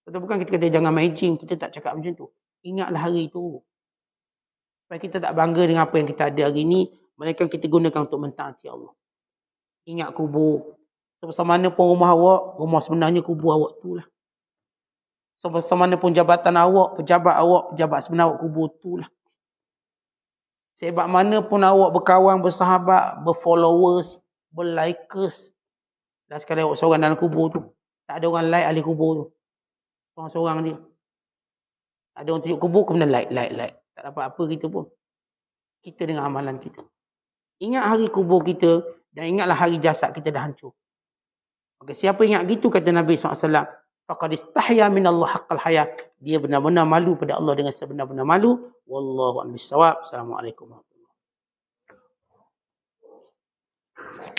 Betul bukan kita kata jangan main gym, kita tak cakap macam tu. Ingatlah hari itu. Supaya kita tak bangga dengan apa yang kita ada hari ini, melainkan kita gunakan untuk mentaati Allah. Ingat kubur. Sebesar mana pun rumah awak, rumah sebenarnya kubur awak tu lah. Sebesar mana pun jabatan awak, pejabat sebenar awak, kubur tu lah. Sehebat mana pun awak berkawan, bersahabat, berfollowers, berlikers. Dan sekali awak seorang dalam kubur tu. Tak ada orang like ahli kubur tu. Seorang-seorang dia. Ada orang tunjuk kubur, kemudian like. Tak dapat apa kita pun. Kita dengan amalan kita. Ingat hari kubur kita dan ingatlah hari jasad kita dah hancur. Maka siapa ingat gitu, kata Nabi SAW, faqad istahya minallah haqqal haya. Dia benar-benar malu pada Allah dengan sebenar-benar malu. Wallahu a'lam bissawab. Assalamualaikum warahmatullahi wabarakatuh.